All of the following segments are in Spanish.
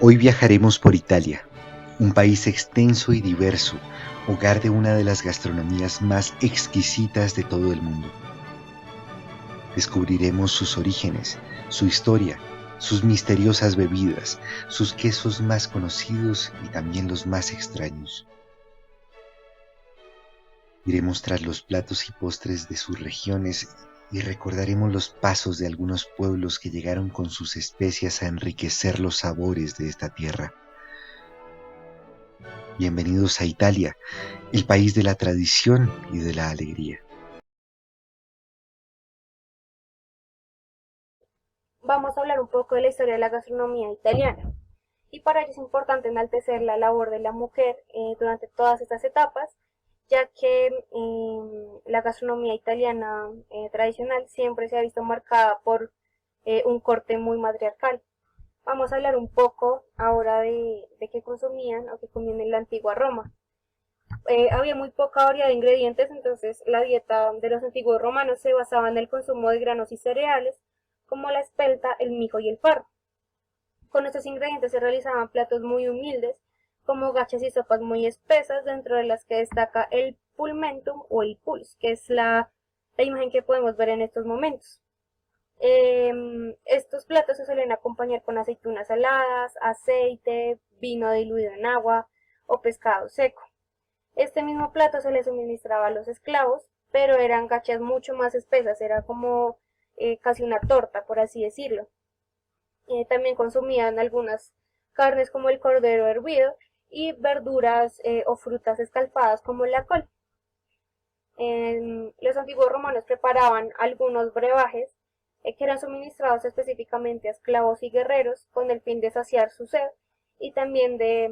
Hoy viajaremos por Italia, un país extenso y diverso, hogar de una de las gastronomías más exquisitas de todo el mundo. Descubriremos sus orígenes, su historia, sus misteriosas bebidas, sus quesos más conocidos y también los más extraños. Iremos tras los platos y postres de sus regiones y recordaremos los pasos de algunos pueblos que llegaron con sus especias a enriquecer los sabores de esta tierra. Bienvenidos a Italia, el país de la tradición y de la alegría. Vamos a hablar un poco de la historia de la gastronomía italiana. Y para ello es importante enaltecer la labor de la mujer durante todas estas etapas, ya que la gastronomía italiana tradicional siempre se ha visto marcada por un corte muy matriarcal. Vamos a hablar un poco ahora de qué consumían o qué comían en la antigua Roma. Había muy poca variedad de ingredientes, entonces la dieta de los antiguos romanos se basaba en el consumo de granos y cereales, como la espelta, el mijo y el farro. Con estos ingredientes se realizaban platos muy humildes, como gachas y sopas muy espesas, dentro de las que destaca el pulmentum o el puls, que es la imagen que podemos ver en estos momentos. Estos platos se suelen acompañar con aceitunas saladas, aceite, vino diluido en agua o pescado seco. Este mismo plato se le suministraba a los esclavos, pero eran gachas mucho más espesas, era como casi una torta, por así decirlo. También consumían algunas carnes como el cordero hervido y verduras o frutas escalfadas como la col. Los antiguos romanos preparaban algunos brebajes que eran suministrados específicamente a esclavos y guerreros con el fin de saciar su sed y también de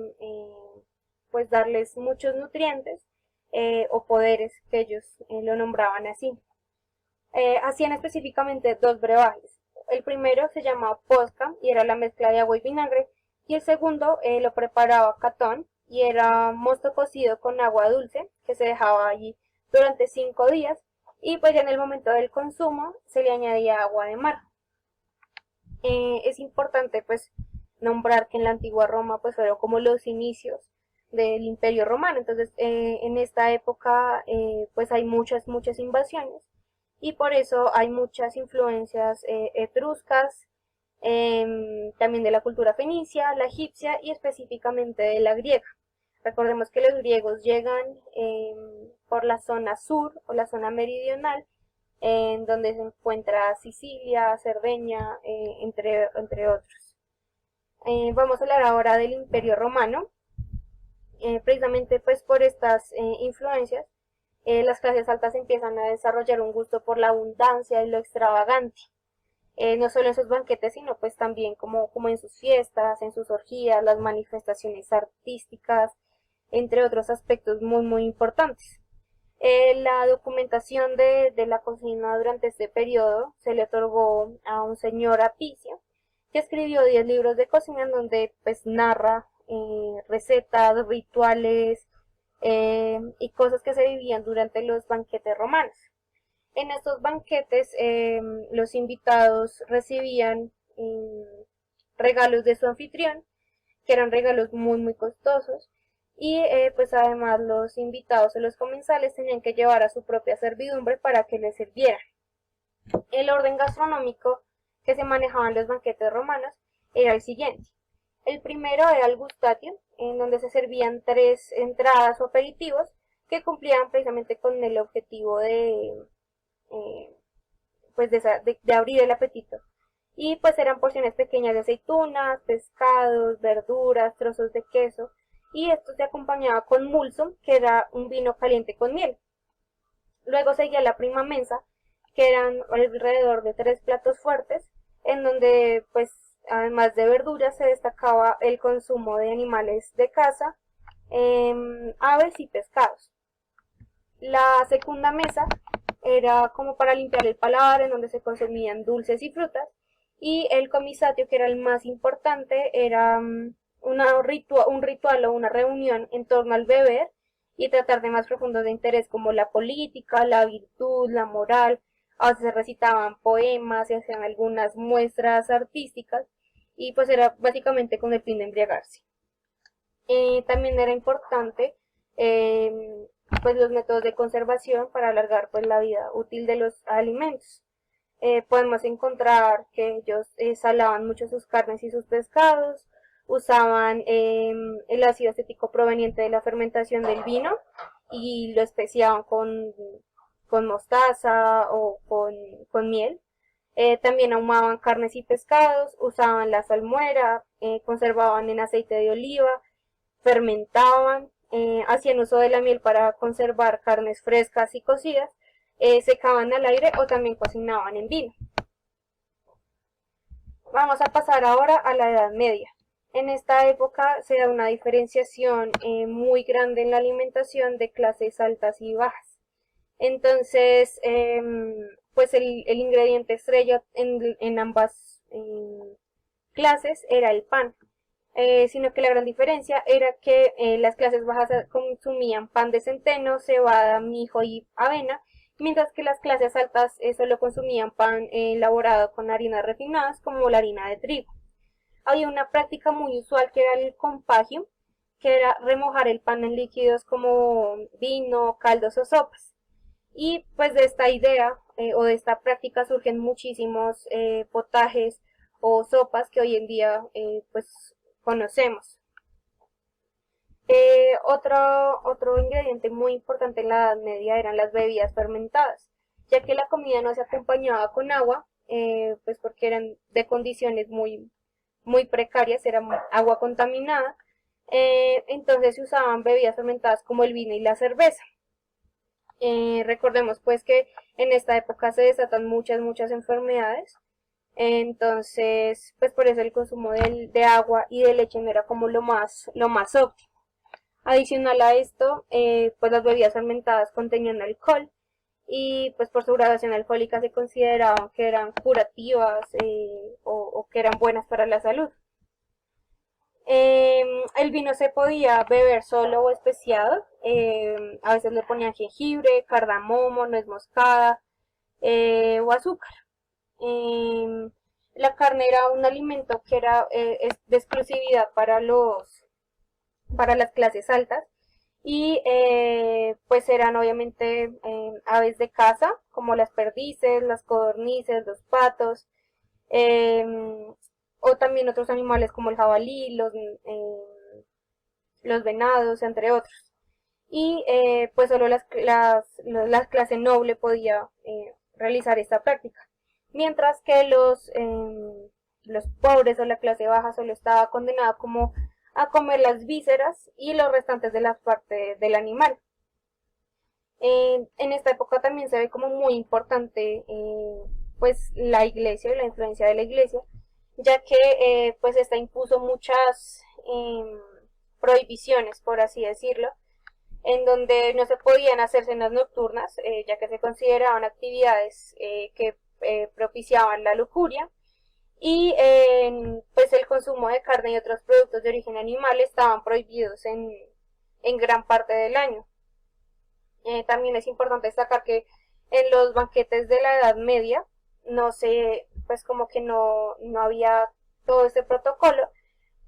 pues darles muchos nutrientes o poderes que ellos lo nombraban así. Hacían específicamente dos brebajes. El primero se llamaba posca y era la mezcla de agua y vinagre, y el segundo lo preparaba Catón y era mosto cocido con agua dulce que se dejaba allí durante 5 días, y pues ya en el momento del consumo se le añadía agua de mar. Es importante pues nombrar que en la antigua Roma pues fueron como los inicios del Imperio Romano. Entonces en esta época pues hay muchas invasiones, y por eso hay muchas influencias etruscas, también de la cultura fenicia, la egipcia y específicamente de la griega. Recordemos que los griegos llegan por la zona sur o la zona meridional, en donde se encuentra Sicilia, Cerdeña, entre otros. Vamos a hablar ahora del Imperio Romano. Precisamente pues por estas influencias, las clases altas empiezan a desarrollar un gusto por la abundancia y lo extravagante. No solo en sus banquetes, sino pues también como en sus fiestas, en sus orgías, las manifestaciones artísticas, entre otros aspectos muy importantes. La documentación de la cocina durante este periodo se le otorgó a un señor Apicio, que escribió 10 libros de cocina en donde pues narra recetas, rituales y cosas que se vivían durante los banquetes romanos. En estos banquetes los invitados recibían regalos de su anfitrión, que eran regalos muy costosos, y pues además los invitados o los comensales tenían que llevar a su propia servidumbre para que les sirviera. El orden gastronómico que se manejaba en los banquetes romanos era el siguiente. El primero era el gustatio, en donde se servían 3 entradas o aperitivos que cumplían precisamente con el objetivo eh, pues de abrir el apetito. Y pues eran porciones pequeñas de aceitunas, pescados, verduras, trozos de queso, y esto se acompañaba con mulsum, que era un vino caliente con miel. Luego seguía la prima mensa, que eran alrededor de 3 platos fuertes, en donde pues además de verduras, se destacaba el consumo de animales de caza, aves y pescados. La segunda mesa era como para limpiar el paladar, en donde se consumían dulces y frutas, y el comisatio, que era el más importante, era un ritual o una reunión en torno al beber y tratar temas profundos de interés como la política, la virtud, la moral. A veces se recitaban poemas, se hacían algunas muestras artísticas y pues era básicamente con el fin de embriagarse. También era importante pues los métodos de conservación para alargar pues la vida útil de los alimentos. Podemos encontrar que ellos salaban mucho sus carnes y sus pescados, usaban el ácido acético proveniente de la fermentación del vino y lo especiaban con mostaza o con miel. También ahumaban carnes y pescados, usaban la salmuera, conservaban en aceite de oliva, fermentaban, hacían uso de la miel para conservar carnes frescas y cocidas, secaban al aire o también cocinaban en vino. Vamos a pasar ahora a la Edad Media. En esta época se da una diferenciación muy grande en la alimentación de clases altas y bajas. Entonces, pues el ingrediente estrella en ambas clases era el pan. Sino que la gran diferencia era que las clases bajas consumían pan de centeno, cebada, mijo y avena, mientras que las clases altas solo consumían pan elaborado con harinas refinadas como la harina de trigo. Había una práctica muy usual que era el compagio, que era remojar el pan en líquidos como vino, caldos o sopas. Y pues de esta idea o de esta práctica surgen muchísimos potajes o sopas que hoy en día pues conocemos. Otro ingrediente muy importante en la Edad Media eran las bebidas fermentadas, ya que la comida no se acompañaba con agua, pues porque eran de condiciones muy precarias, era agua contaminada, entonces se usaban bebidas fermentadas como el vino y la cerveza. Recordemos pues que en esta época se desatan muchas enfermedades, entonces pues por eso el consumo de agua y de leche no era como lo más óptimo. Adicional a esto, pues las bebidas fermentadas contenían alcohol y pues por su graduación alcohólica se consideraban que eran curativas o que eran buenas para la salud. El vino se podía beber solo o especiado, a veces le ponían jengibre, cardamomo, nuez moscada o azúcar. La carne era un alimento que era de exclusividad para las clases altas y pues eran obviamente aves de caza como las perdices, las codornices, los patos, o también otros animales como el jabalí, los venados, entre otros. Y pues solo la clase noble podía realizar esta práctica, mientras que los pobres o la clase baja solo estaba condenada como a comer las vísceras y los restantes de las partes del animal. En esta época también se ve como muy importante pues la iglesia y la influencia de la iglesia, ya que pues esta impuso muchas prohibiciones, por así decirlo, en donde no se podían hacer cenas nocturnas, ya que se consideraban actividades que propiciaban la lujuria, y pues el consumo de carne y otros productos de origen animal estaban prohibidos en gran parte del año. También es importante destacar que en los banquetes de la Edad Media pues como que no había todo este protocolo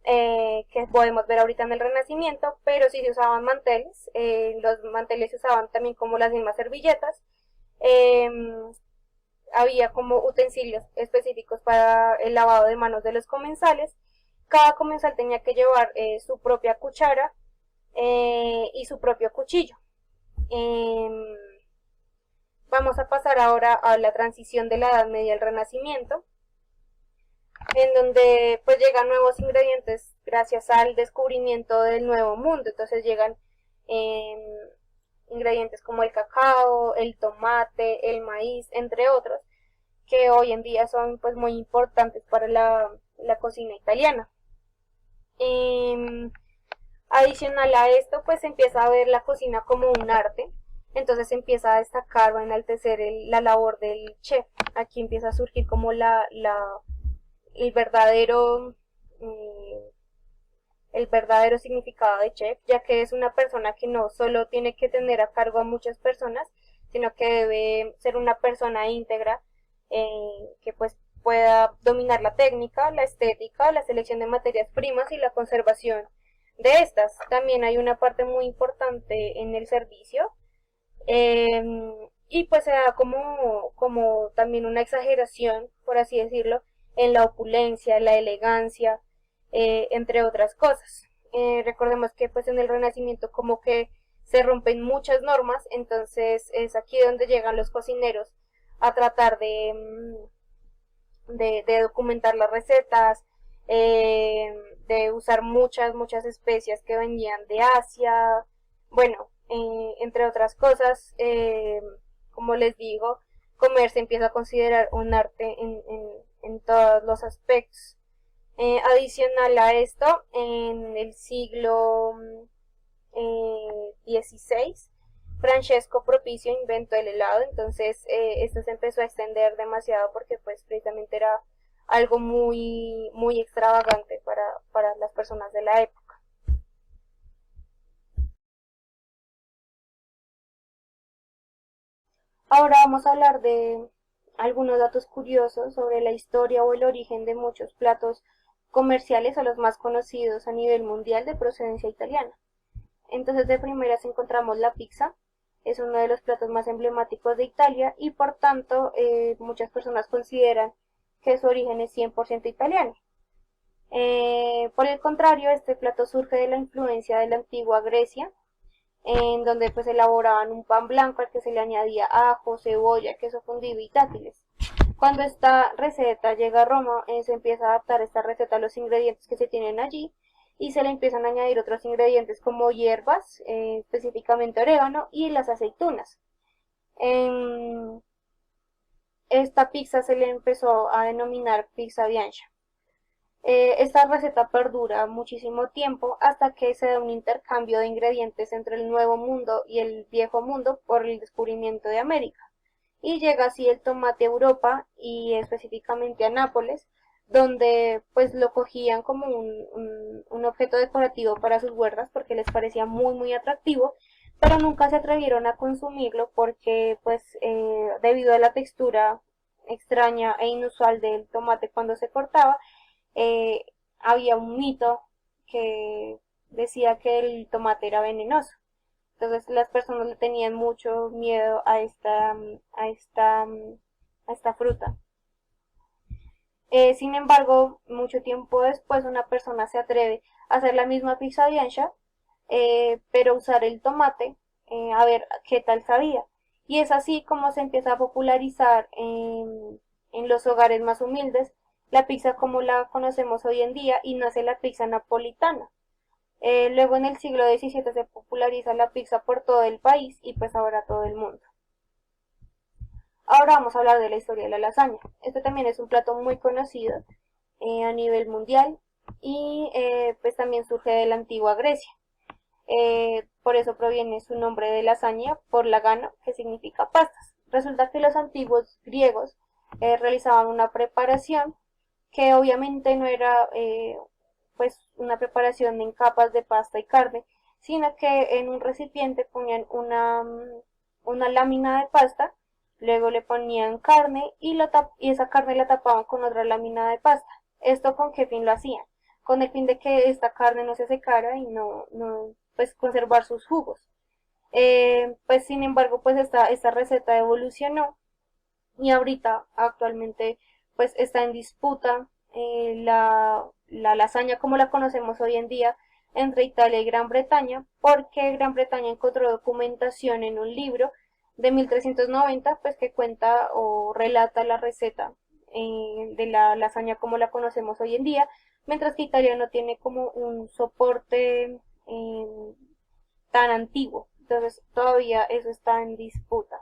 que podemos ver ahorita en el Renacimiento, pero sí se usaban manteles, los manteles se usaban también como las mismas servilletas, había como utensilios específicos para el lavado de manos de los comensales, cada comensal tenía que llevar su propia cuchara y su propio cuchillo. Vamos a pasar ahora a la transición de la Edad Media al Renacimiento, en donde pues llegan nuevos ingredientes gracias al descubrimiento del nuevo mundo. Entonces llegan ingredientes como el cacao, el tomate, el maíz, entre otros, que hoy en día son pues muy importantes para la la cocina italiana. Em, Adicional a esto, pues se empieza a ver la cocina como un arte, entonces se empieza a destacar o a enaltecer la labor del chef. Aquí empieza a surgir como el verdadero eh, el verdadero significado de chef, ya que es una persona que no solo tiene que tener a cargo a muchas personas, sino que debe ser una persona íntegra, que pues pueda dominar la técnica, la estética, la selección de materias primas y la conservación de estas. También hay una parte muy importante en el servicio, eh, y pues se da como también una exageración, por así decirlo, en la opulencia, la elegancia, entre otras cosas. Recordemos que pues en el Renacimiento como que se rompen muchas normas, entonces es aquí donde llegan los cocineros a tratar de documentar las recetas, de usar muchas especias que venían de Asia, bueno, entre otras cosas, como les digo, comer se empieza a considerar un arte en todos los aspectos. Adicional a esto, en el siglo XVI, Francesco Propicio inventó el helado, entonces esto se empezó a extender demasiado porque pues precisamente era algo muy extravagante para las personas de la época. Ahora vamos a hablar de algunos datos curiosos sobre la historia o el origen de muchos platos comerciales o los más conocidos a nivel mundial de procedencia italiana. Entonces de primeras encontramos la pizza, es uno de los platos más emblemáticos de Italia y por tanto muchas personas consideran que su origen es 100% italiano. Por el contrario, este plato surge de la influencia de la antigua Grecia, en donde pues elaboraban un pan blanco al que se le añadía ajo, cebolla, queso fundido y dátiles. Cuando esta receta llega a Roma, se empieza a adaptar esta receta a los ingredientes que se tienen allí y se le empiezan a añadir otros ingredientes como hierbas, específicamente orégano y las aceitunas. En esta pizza se le empezó a denominar pizza bianca. Esta receta perdura muchísimo tiempo hasta que se da un intercambio de ingredientes entre el Nuevo Mundo y el Viejo Mundo por el descubrimiento de América. Y llega así el tomate a Europa y específicamente a Nápoles, donde pues lo cogían como un objeto decorativo para sus huertas porque les parecía muy atractivo, pero nunca se atrevieron a consumirlo porque pues debido a la textura extraña e inusual del tomate cuando se cortaba, eh, había un mito que decía que el tomate era venenoso. Entonces las personas le tenían mucho miedo a esta fruta. Sin embargo, mucho tiempo después una persona se atreve a hacer la misma pizza bianca, pero usar el tomate, a ver qué tal sabía. Y es así como se empieza a popularizar en los hogares más humildes la pizza como la conocemos hoy en día y nace la pizza napolitana. Luego en el siglo XVII se populariza la pizza por todo el país y pues ahora todo el mundo. Ahora vamos a hablar de la historia de la lasaña. Este también es un plato muy conocido a nivel mundial y pues también surge de la antigua Grecia. Por eso proviene su nombre de lasaña por lagano, que significa pastas. Resulta que los antiguos griegos realizaban una preparación que obviamente no era pues una preparación en capas de pasta y carne, sino que en un recipiente ponían una lámina de pasta, luego le ponían carne y esa carne la tapaban con otra lámina de pasta. ¿Esto con qué fin lo hacían? Con el fin de que esta carne no se secara y no pues conservar sus jugos. Pues sin embargo pues esta receta evolucionó y ahorita actualmente pues está en disputa la lasaña como la conocemos hoy en día entre Italia y Gran Bretaña, porque Gran Bretaña encontró documentación en un libro de 1390 pues que cuenta o relata la receta de la lasaña como la conocemos hoy en día, mientras que Italia no tiene como un soporte tan antiguo, entonces todavía eso está en disputa.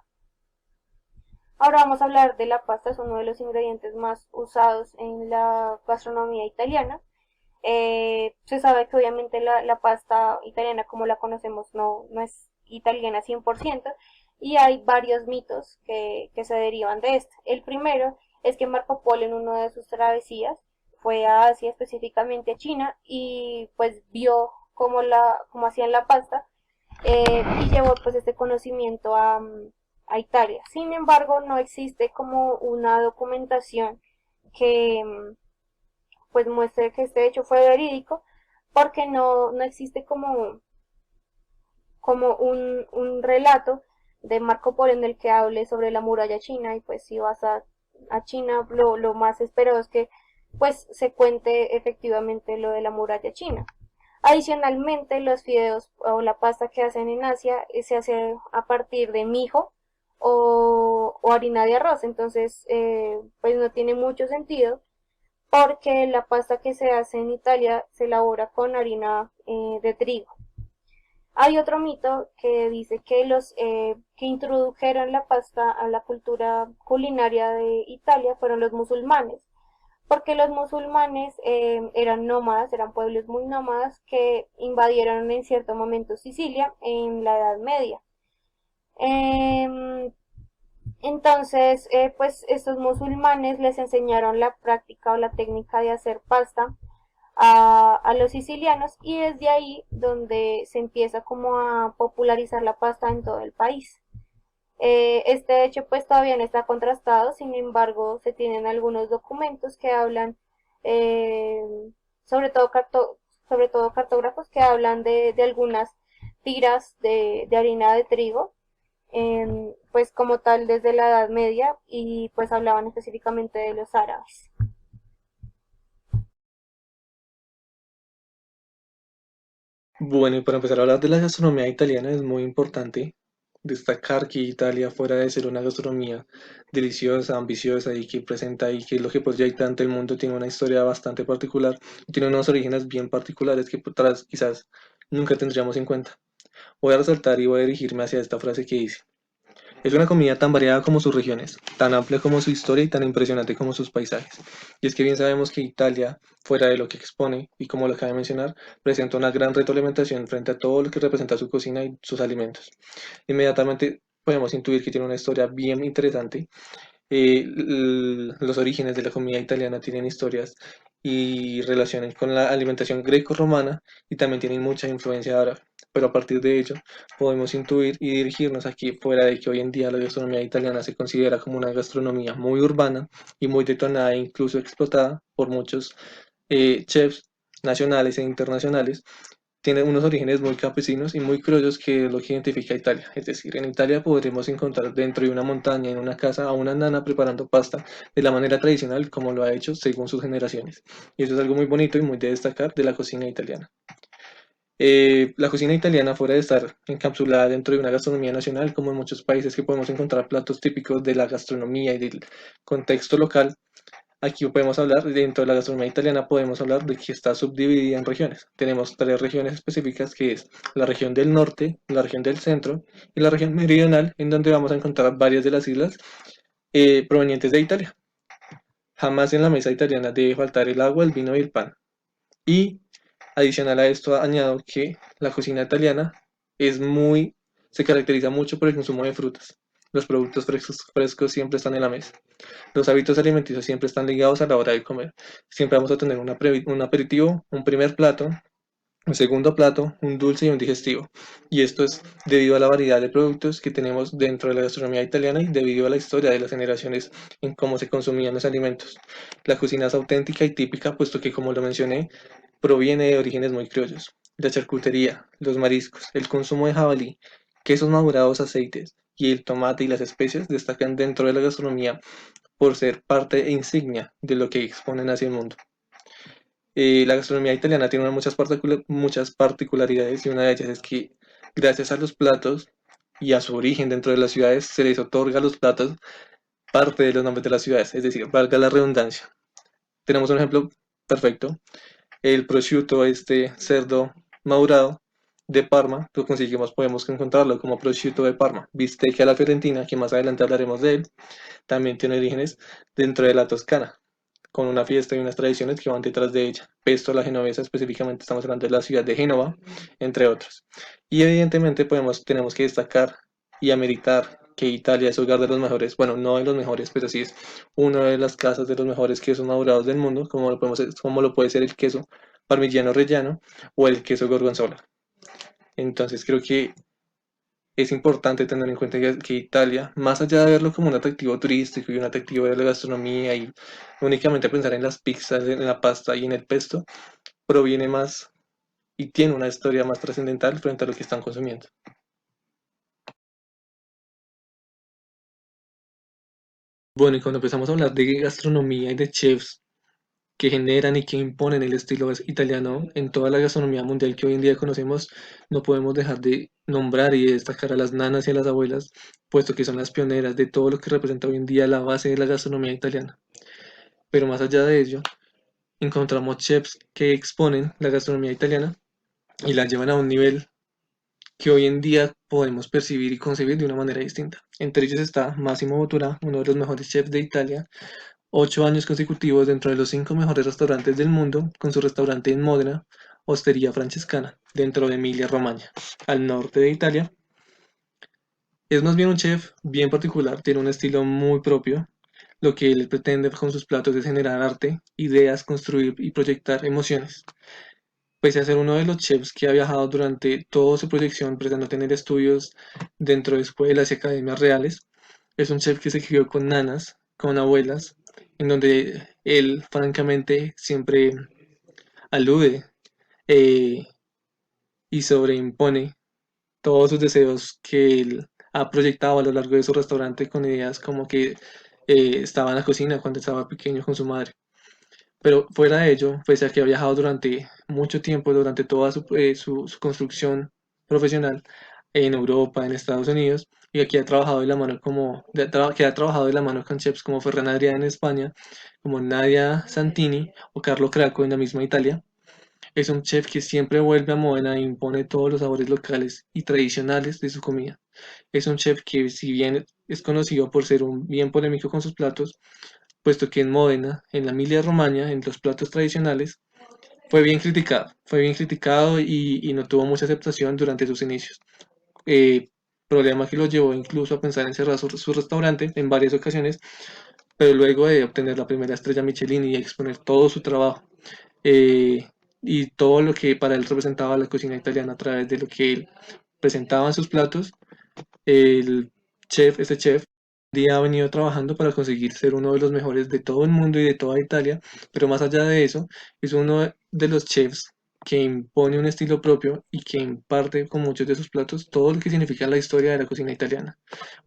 Ahora vamos a hablar de la pasta, es uno de los ingredientes más usados en la gastronomía italiana. Se sabe que obviamente la pasta italiana como la conocemos no es italiana 100% y hay varios mitos que se derivan de esto. El primero es que Marco Polo en una de sus travesías fue a Asia, específicamente a China, y pues vio cómo hacían la pasta y llevó pues este conocimiento a Italia. Sin embargo, no existe como una documentación que pues muestre que este hecho fue verídico, porque no existe como un relato de Marco Polo en el que hable sobre la muralla china, y pues si vas a China lo más esperado es que pues se cuente efectivamente lo de la muralla china. Adicionalmente, los fideos o la pasta que hacen en Asia se hace a partir de mijo o harina de arroz, entonces pues no tiene mucho sentido porque la pasta que se hace en Italia se elabora con harina de trigo. Hay otro mito que dice que los que introdujeron la pasta a la cultura culinaria de Italia fueron los musulmanes, porque los musulmanes eran nómadas, eran pueblos muy nómadas que invadieron en cierto momento Sicilia en la Edad Media. Em, entonces, pues estos musulmanes les enseñaron la práctica o la técnica de hacer pasta a los sicilianos y desde ahí donde se empieza como a popularizar la pasta en todo el país. Este hecho pues todavía no está contrastado, sin embargo se tienen algunos documentos que hablan, eh, sobre todo, sobre todo cartógrafos que hablan de algunas tiras de harina de trigo, pues como tal desde la Edad Media y pues hablaban específicamente de los árabes. Bueno, y para empezar a hablar de la gastronomía italiana es muy importante destacar que Italia, fuera de ser una gastronomía deliciosa, ambiciosa y que presenta y que es lo que pues ya hay tanto el mundo, tiene una historia bastante particular, tiene unos orígenes bien particulares que pues, quizás nunca tendríamos en cuenta. Voy a resaltar y voy a dirigirme hacia esta frase que dice: es una comida tan variada como sus regiones, tan amplia como su historia y tan impresionante como sus paisajes. Y es que bien sabemos que Italia, fuera de lo que expone, y como lo acaba de mencionar, presenta una gran retroalimentación frente a todo lo que representa su cocina y sus alimentos. Inmediatamente podemos intuir que tiene una historia bien interesante. Los orígenes de la comida italiana tienen historias y relaciones con la alimentación greco-romana y también tienen mucha influencia árabe. Pero a partir de ello podemos intuir y dirigirnos aquí, fuera de que hoy en día la gastronomía italiana se considera como una gastronomía muy urbana y muy detonada e incluso explotada por muchos chefs nacionales e internacionales. Tiene unos orígenes muy campesinos y muy criollos, que es lo que identifica a Italia. Es decir, en Italia podremos encontrar dentro de una montaña, en una casa, a una nana preparando pasta de la manera tradicional como lo ha hecho según sus generaciones. Y eso es algo muy bonito y muy de destacar de la cocina italiana. La cocina italiana, fuera de estar encapsulada dentro de una gastronomía nacional, como en muchos países que podemos encontrar platos típicos de la gastronomía y del contexto local, aquí podemos hablar, dentro de la gastronomía italiana, podemos hablar de que está subdividida en regiones. Tenemos tres regiones específicas, que es la región del norte, la región del centro y la región meridional, en donde vamos a encontrar varias de las islas provenientes de Italia. Jamás en la mesa italiana debe faltar el agua, el vino y el pan. Y adicional a esto añado que la cocina italiana es muy, se caracteriza mucho por el consumo de frutas. Los productos frescos siempre están en la mesa. Los hábitos alimenticios siempre están ligados a la hora de comer. Siempre vamos a tener un aperitivo, un primer plato, un segundo plato, un dulce y un digestivo. Y esto es debido a la variedad de productos que tenemos dentro de la gastronomía italiana y debido a la historia de las generaciones en cómo se consumían los alimentos. La cocina es auténtica y típica, puesto que, como lo mencioné, proviene de orígenes muy criollos. La charcutería, los mariscos, el consumo de jabalí, quesos madurados, aceites y el tomate y las especias destacan dentro de la gastronomía por ser parte e insignia de lo que exponen hacia el mundo. La gastronomía italiana tiene muchas particularidades, y una de ellas es que gracias a los platos y a su origen dentro de las ciudades se les otorga a los platos parte de los nombres de las ciudades, es decir, valga la redundancia. Tenemos un ejemplo perfecto: el prosciutto, este cerdo madurado, de Parma, lo conseguimos, podemos encontrarlo como prosciutto de Parma, bistec a la fiorentina, que más adelante hablaremos de él, también tiene orígenes dentro de la Toscana, con una fiesta y unas tradiciones que van detrás de ella. Pesto a la genovesa, específicamente estamos hablando de la ciudad de Génova, entre otros. Y evidentemente tenemos que destacar y ameritar que Italia es hogar de los mejores, bueno, no de los mejores, pero sí es una de las casas de los mejores quesos madurados del mundo, como lo puede ser el queso parmigiano reggiano o el queso gorgonzola. Entonces creo que es importante tener en cuenta que Italia, más allá de verlo como un atractivo turístico y un atractivo de la gastronomía y únicamente pensar en las pizzas, en la pasta y en el pesto, proviene más y tiene una historia más trascendental frente a lo que están consumiendo. Bueno, y cuando empezamos a hablar de gastronomía y de chefs que generan y que imponen el estilo italiano en toda la gastronomía mundial que hoy en día conocemos, no podemos dejar de nombrar y destacar a las nanas y a las abuelas, puesto que son las pioneras de todo lo que representa hoy en día la base de la gastronomía italiana. Pero más allá de ello, encontramos chefs que exponen la gastronomía italiana y la llevan a un nivel que hoy en día podemos percibir y concebir de una manera distinta. Entre ellos está Massimo Bottura, uno de los mejores chefs de Italia, 8 años consecutivos dentro de los 5 mejores restaurantes del mundo, con su restaurante en Módena, Osteria Francescana, dentro de Emilia-Romagna, al norte de Italia. Es más bien un chef bien particular, tiene un estilo muy propio. Lo que él pretende con sus platos es generar arte, ideas, construir y proyectar emociones. Pese a ser uno de los chefs que ha viajado durante toda su proyección, pretende tener estudios dentro de escuelas y academias reales, es un chef que se crió con nanas, con abuelas, en donde él francamente siempre alude eh, y sobreimpone todos sus deseos que él ha proyectado a lo largo de su restaurante con ideas como que estaba en la cocina cuando estaba pequeño con su madre. Pero fuera de ello, pese a que ha viajado durante mucho tiempo, durante toda su construcción profesional en Europa, en Estados Unidos, y aquí ha trabajado de la mano que ha trabajado de la mano con chefs como Ferran Adrià en España, como Nadia Santini o Carlo Cracco en la misma Italia, es un chef que siempre vuelve a Modena e impone todos los sabores locales y tradicionales de su comida. Es un chef que, si bien es conocido por ser un bien polémico con sus platos, puesto que en Módena, en la Emilia-Romagna, en los platos tradicionales, fue bien criticado y no tuvo mucha aceptación durante sus inicios. Eh, Problema que lo llevó incluso a pensar en cerrar su restaurante en varias ocasiones, pero luego de obtener la primera estrella Michelin y exponer todo su trabajo eh, y todo lo que para él representaba la cocina italiana a través de lo que él presentaba en sus platos, el este chef, día ha venido trabajando para conseguir ser uno de los mejores de todo el mundo y de toda Italia, pero más allá de eso, es uno de los chefs que impone un estilo propio y que imparte con muchos de sus platos todo lo que significa la historia de la cocina italiana.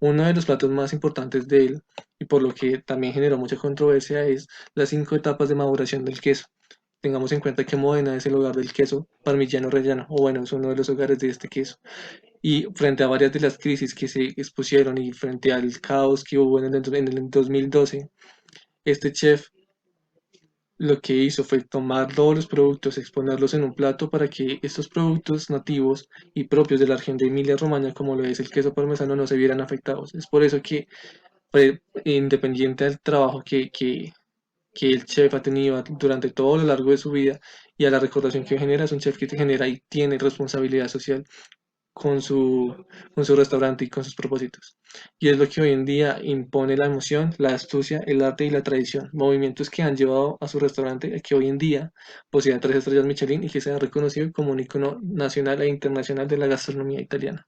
Uno de los platos más importantes de él, y por lo que también generó mucha controversia, es las 5 etapas de maduración del queso. Tengamos en cuenta que Modena es el hogar del queso parmigiano reggiano, o bueno, es uno de los hogares de este queso. Y frente a varias de las crisis que se expusieron y frente al caos que hubo en el 2012, este chef lo que hizo fue tomar todos los productos, exponerlos en un plato para que estos productos nativos y propios de la región de Emilia-Romagna, como lo es el queso parmesano, no se vieran afectados. Es por eso que, independiente del trabajo que el chef ha tenido durante todo lo largo de su vida y a la recordación que genera, es un chef que te genera y tiene responsabilidad social con con su restaurante y con sus propósitos. Y es lo que hoy en día impone la emoción, la astucia, el arte y la tradición, movimientos que han llevado a su restaurante a que hoy en día posea 3 estrellas Michelin y que sea reconocido como un icono nacional e internacional de la gastronomía italiana.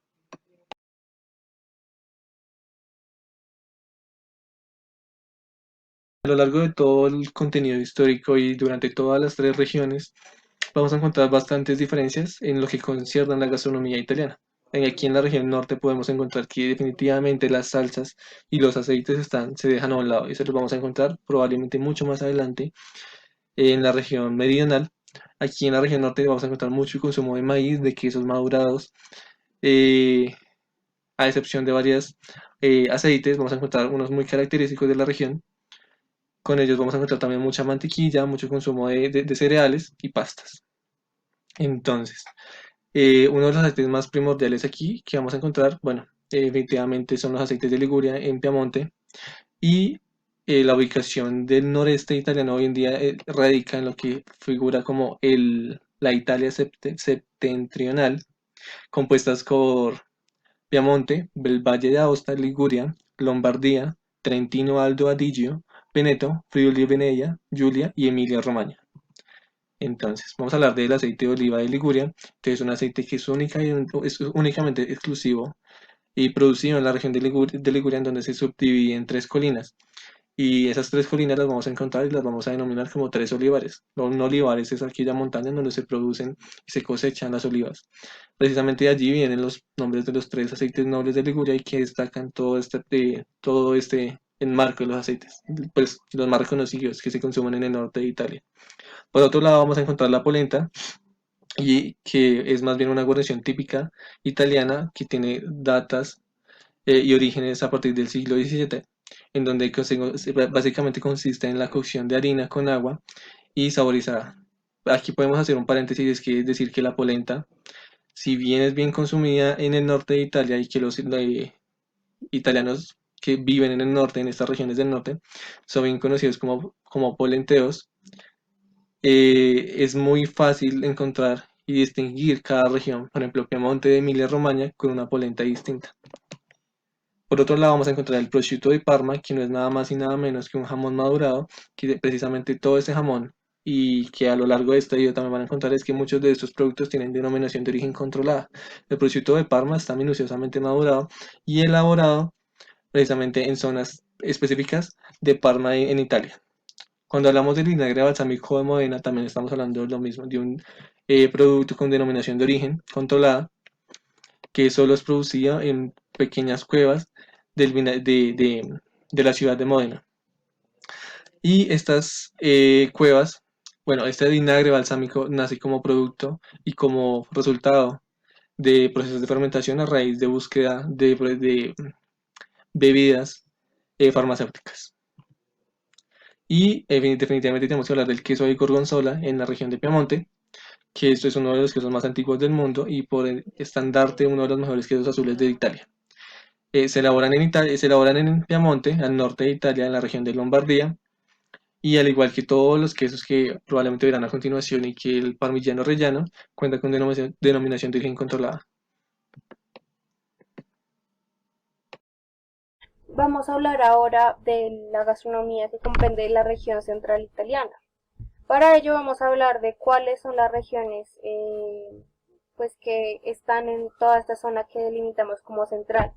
A lo largo de todo el contenido histórico y durante todas las 3 regiones, vamos a encontrar bastantes diferencias en lo que concierne a la gastronomía italiana. Aquí en la región norte podemos encontrar que definitivamente las salsas y los aceites se dejan a un lado y se los vamos a encontrar probablemente mucho más adelante en la región meridional. Aquí en la región norte vamos a encontrar mucho consumo de maíz, de quesos madurados, eh, a excepción de varios aceites, vamos a encontrar unos muy característicos de la región. Con ellos vamos a encontrar también mucha mantequilla, mucho consumo de cereales y pastas. Entonces, Uno de los aceites más primordiales aquí que vamos a encontrar, bueno, definitivamente son los aceites de Liguria en Piamonte y la ubicación del noreste italiano hoy en día radica en lo que figura como la Italia septentrional, compuestas por Piamonte, el Valle de Aosta, Liguria, Lombardía, Trentino Alto Adigio, Veneto, Friuli Venezia, Giulia y Emilia Romagna. Entonces, vamos a hablar del aceite de oliva de Liguria, que es un aceite que es únicamente exclusivo y producido en la región de Liguria, en donde se subdivide en tres colinas. Y esas tres colinas las vamos a encontrar y las vamos a denominar como tres olivares. Un olivares es aquella montaña en donde se producen y se cosechan las olivas. Precisamente de allí vienen los nombres de los tres aceites nobles de Liguria y que destacan todo este enmarco de los aceites, pues los más reconocidos que se consumen en el norte de Italia. Por otro lado vamos a encontrar la polenta, y que es más bien una guarnición típica italiana que tiene datas y orígenes a partir del siglo XVII, en donde básicamente consiste en la cocción de harina con agua y saborizada. Aquí podemos hacer un paréntesis, es que decir que la polenta, si bien es bien consumida en el norte de Italia y que los italianos que viven en el norte, en estas regiones del norte, son bien conocidos como polenteos, es muy fácil encontrar y distinguir cada región, por ejemplo, Piemonte de Emilia-Romagna con una polenta distinta. Por otro lado, vamos a encontrar el prosciutto de Parma, que no es nada más y nada menos que un jamón madurado, que precisamente todo ese jamón y que a lo largo de este video también van a encontrar es que muchos de estos productos tienen denominación de origen controlada. El prosciutto de Parma está minuciosamente madurado y elaborado precisamente en zonas específicas de Parma en Italia. Cuando hablamos del vinagre balsámico de Modena, también estamos hablando de lo mismo, de un producto con denominación de origen controlada, que solo es producido en pequeñas cuevas de la ciudad de Modena. Y estas cuevas, bueno, este vinagre balsámico nace como producto y como resultado de procesos de fermentación a raíz de búsqueda de bebidas farmacéuticas. Y definitivamente tenemos que hablar del queso de gorgonzola en la región de Piamonte, que esto es uno de los quesos más antiguos del mundo y por el estandarte uno de los mejores quesos azules de Italia. Se elaboran en Piamonte, al norte de Italia, en la región de Lombardía, y al igual que todos los quesos que probablemente verán a continuación y que el parmigiano reggiano cuenta con denominación de origen controlada. Vamos a hablar ahora de la gastronomía que comprende la región central italiana. Para ello vamos a hablar de cuáles son las regiones pues que están en toda esta zona que delimitamos como central.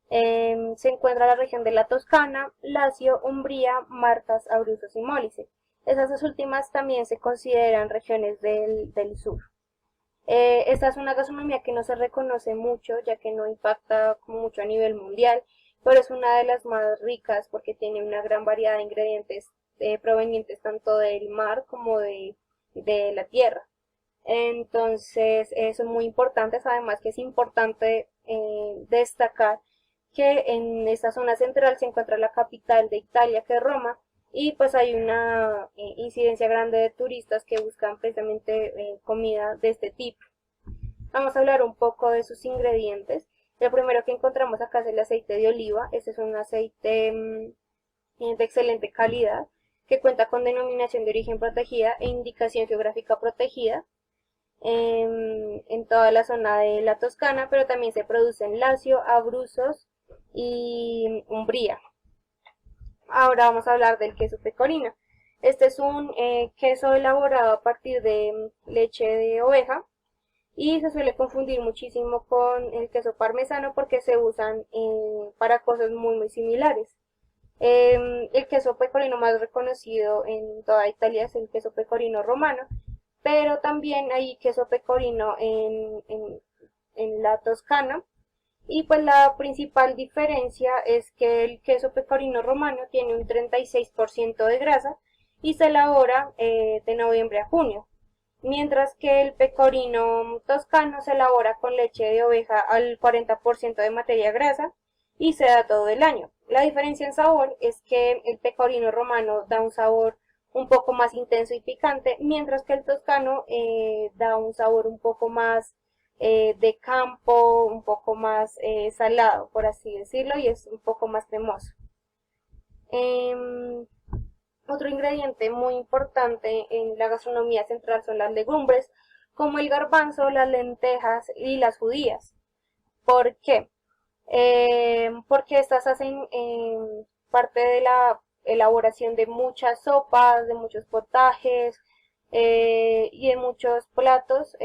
Se encuentra la región de la Toscana, Lacio, Umbría, Marcas, Abruzos y Molise. Esas dos últimas también se consideran regiones del sur. Esta es una gastronomía que no se reconoce mucho, ya que no impacta mucho a nivel mundial, pero es una de las más ricas porque tiene una gran variedad de ingredientes provenientes tanto del mar como de la tierra. Entonces, son muy importantes, además que es importante destacar que en esta zona central se encuentra la capital de Italia, que es Roma, y pues hay una incidencia grande de turistas que buscan precisamente comida de este tipo. Vamos a hablar un poco de sus ingredientes. El primero que encontramos acá es el aceite de oliva. Este es un aceite de excelente calidad que cuenta con denominación de origen protegida e indicación geográfica protegida en toda la zona de la Toscana, pero también se produce en Lacio, Abruzos y Umbría. Ahora vamos a hablar del queso pecorino. Este es un queso elaborado a partir de leche de oveja y se suele confundir muchísimo con el queso parmesano porque se usan para cosas muy similares. El queso pecorino más reconocido en toda Italia es el queso pecorino romano, pero también hay queso pecorino en la Toscana. Y pues la principal diferencia es que el queso pecorino romano tiene un 36% de grasa y se elabora de noviembre a junio, mientras que el pecorino toscano se elabora con leche de oveja al 40% de materia grasa y se da todo el año. La diferencia en sabor es que el pecorino romano da un sabor un poco más intenso y picante, mientras que el toscano da un sabor un poco más de campo, un poco más salado, por así decirlo, y es un poco más cremoso. Em, Otro ingrediente muy importante en la gastronomía central son las legumbres, como el garbanzo, las lentejas y las judías. ¿Por qué? Porque estas hacen parte de la elaboración de muchas sopas, de muchos potajes y de muchos platos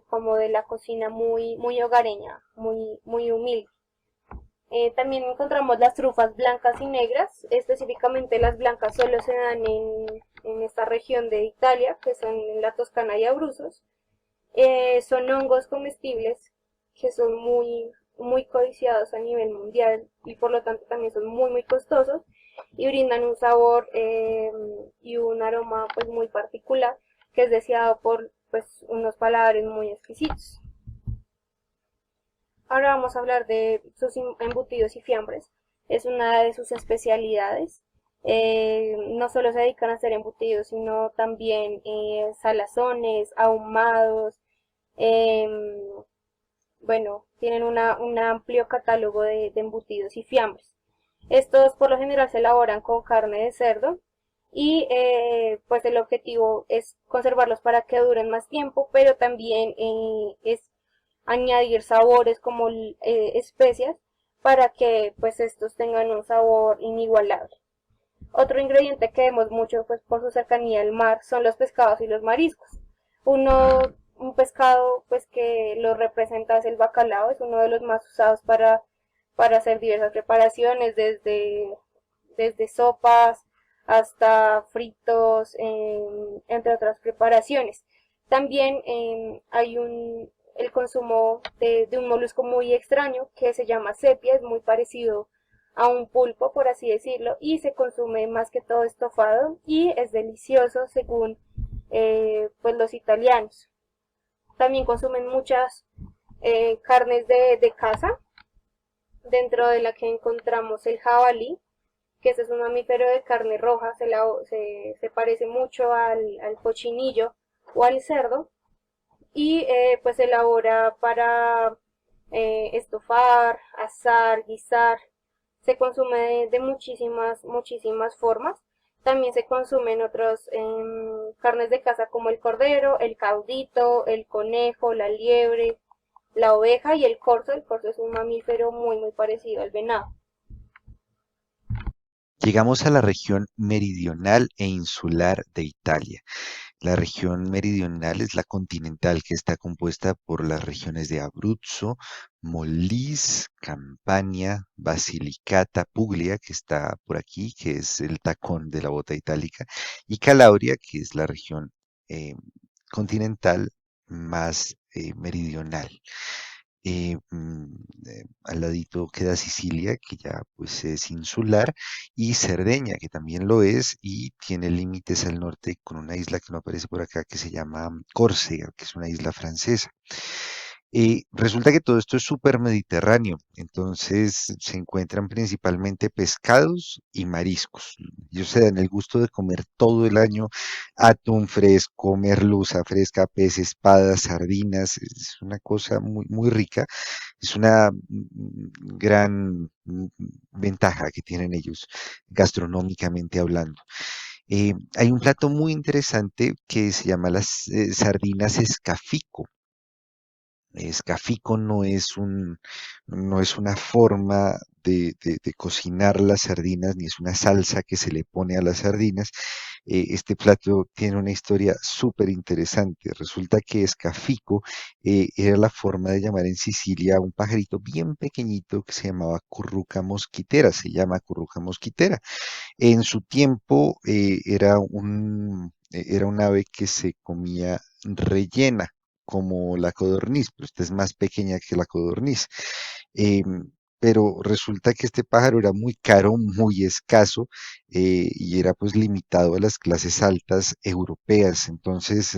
como de la cocina muy hogareña, muy humilde. También encontramos las trufas blancas y negras, específicamente las blancas solo se dan en esta región de Italia, que son en la Toscana y Abruzos. Son hongos comestibles que son muy codiciados a nivel mundial y por lo tanto también son muy costosos y brindan un sabor y un aroma pues muy particular que es deseado por pues unos paladares muy exquisitos. Ahora vamos a hablar de sus embutidos y fiambres. Es una de sus especialidades. No solo se dedican a hacer embutidos, sino también salazones, ahumados. em, bueno, tienen un amplio catálogo de embutidos y fiambres. Estos por lo general se elaboran con carne de cerdo y pues el objetivo es conservarlos para que duren más tiempo, pero también es añadir sabores como especias para que pues estos tengan un sabor inigualable. Otro ingrediente que vemos mucho pues por su cercanía al mar son los pescados y los mariscos. Un pescado pues que lo representa es el bacalao, es uno de los más usados para hacer diversas preparaciones, desde sopas hasta fritos, entre otras preparaciones. También hay el consumo de un molusco muy extraño que se llama sepia, es muy parecido a un pulpo, por así decirlo, y se consume más que todo estofado y es delicioso según pues los italianos. También consumen muchas carnes de caza, dentro de la que encontramos el jabalí, que este es un mamífero de carne roja, se parece mucho al cochinillo o al cerdo, y pues se elabora para estofar, asar, guisar, se consume de muchísimas formas. También se consumen otras carnes de caza como el cordero, el caudito, el conejo, la liebre, la oveja y el corzo. El corzo es un mamífero muy parecido al venado. Llegamos a la región meridional e insular de Italia. La región meridional es la continental, que está compuesta por las regiones de Abruzzo, Molise, Campania, Basilicata, Puglia, que está por aquí, que es el tacón de la bota itálica, y Calabria, que es la región eh, continental más meridional. Al ladito queda Sicilia, que ya pues es insular, y Cerdeña, que también lo es, y tiene límites al norte con una isla que no aparece por acá, que se llama Córcega, que es una isla francesa. Resulta que todo esto es súper mediterráneo, entonces se encuentran principalmente pescados y mariscos. Ellos se dan el gusto de comer todo el año atún fresco, merluza fresca, pez, espadas, sardinas, es una cosa muy rica, es una gran ventaja que tienen ellos gastronómicamente hablando. Hay un plato muy interesante que se llama las sardinas escafico. Escafico no es una forma de cocinar las sardinas, ni es una salsa que se le pone a las sardinas. Este plato tiene una historia súper interesante. Resulta que escafico era la forma de llamar en Sicilia a un pajarito bien pequeñito que se llamaba curruca mosquitera, se llama curruca mosquitera. En su tiempo era un ave que se comía rellena, como la codorniz, pero esta es más pequeña que la codorniz. Pero resulta que este pájaro era muy caro, muy escaso, y era pues limitado a las clases altas europeas. Entonces,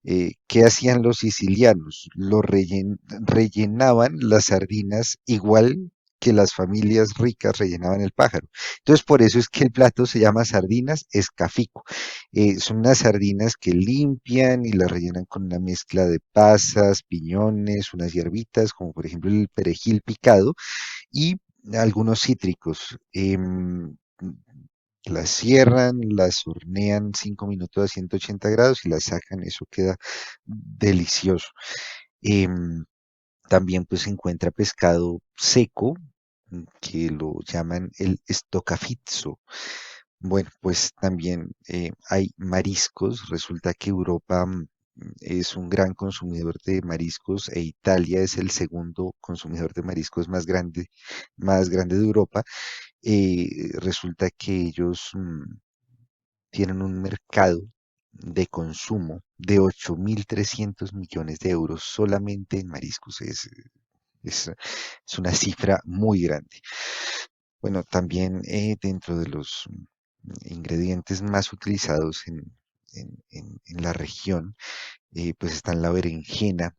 ¿qué hacían los sicilianos? Rellenaban las sardinas igual que las familias ricas rellenaban el pájaro. Entonces, por eso es que el plato se llama sardinas escafico. Son unas sardinas que limpian y las rellenan con una mezcla de pasas, piñones, unas hierbitas, como por ejemplo el perejil picado, y algunos cítricos. Las cierran, las hornean 5 minutos a 180 grados y las sacan, eso queda delicioso. Em, También pues se encuentra pescado seco, que lo llaman el estocafizzo. Bueno, pues también hay mariscos. Resulta que Europa es un gran consumidor de mariscos e Italia es el segundo consumidor de mariscos más grande de Europa. Resulta que ellos tienen un mercado de consumo de 8.300 millones de euros solamente en mariscos. Es, es una cifra muy grande. Bueno, también dentro de los ingredientes más utilizados en la región, pues están la berenjena,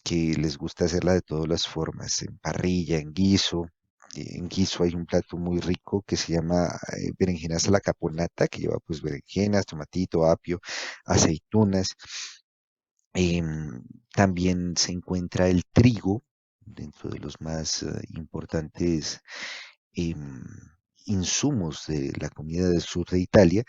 que les gusta hacerla de todas las formas, en parrilla, en guiso. En guiso hay un plato muy rico que se llama berenjenas a la caponata, que lleva pues berenjenas, tomatito, apio, aceitunas. También se encuentra el trigo, dentro de los más importantes em, insumos de la comida del sur de Italia.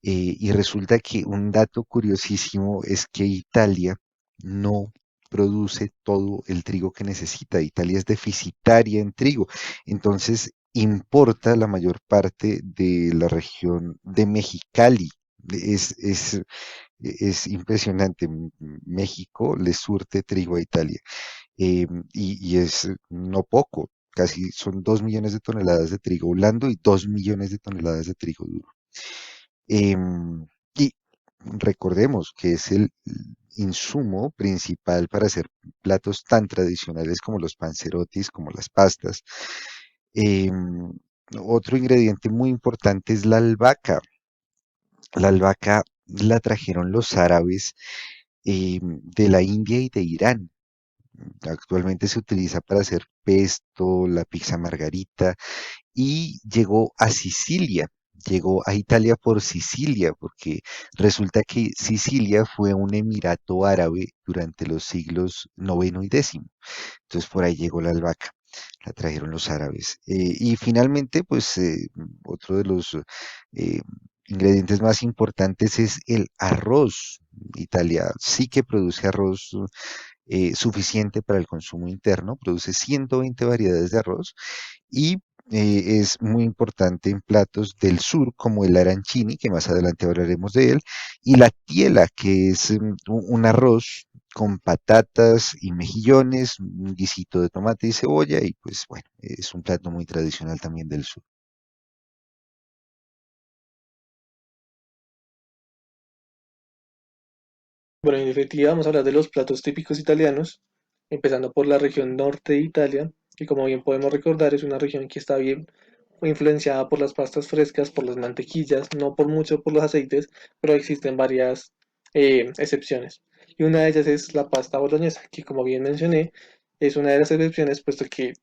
Y resulta que un dato curiosísimo es que Italia no produce todo el trigo que necesita. Italia es deficitaria en trigo. Entonces importa la mayor parte de la región de Mexicali. Es, es, es impresionante. México le surte trigo a Italia. Y es no poco. Casi son 2 millones de toneladas de trigo blando y 2 millones de toneladas de trigo duro. Y recordemos que es el insumo principal para hacer platos tan tradicionales como los panzerotis, como las pastas. Em, Otro ingrediente muy importante es la albahaca. La albahaca la trajeron los árabes de la India y de Irán. Actualmente se utiliza para hacer pesto, la pizza margarita y llegó a Sicilia, llegó a Italia por Sicilia, porque resulta que Sicilia fue un emirato árabe durante los siglos noveno y décimo. Entonces por ahí llegó la albahaca, la trajeron los árabes. Y finalmente, pues otro de los eh, ingredientes más importantes es el arroz. Italia sí que produce arroz suficiente para el consumo interno, produce 120 variedades de arroz y es muy importante en platos del sur como el arancini, que más adelante hablaremos de él, y la tiela, que es un arroz con patatas y mejillones, un guisito de tomate y cebolla, y pues bueno, es un plato muy tradicional también del sur. Bueno, en definitiva vamos a hablar de los platos típicos italianos, empezando por la región norte de Italia, que como bien podemos recordar es una región que está bien influenciada por las pastas frescas, por las mantequillas, no por mucho por los aceites, pero existen varias excepciones. Y una de ellas es la pasta boloñesa, que como bien mencioné, es una de las excepciones, puesto que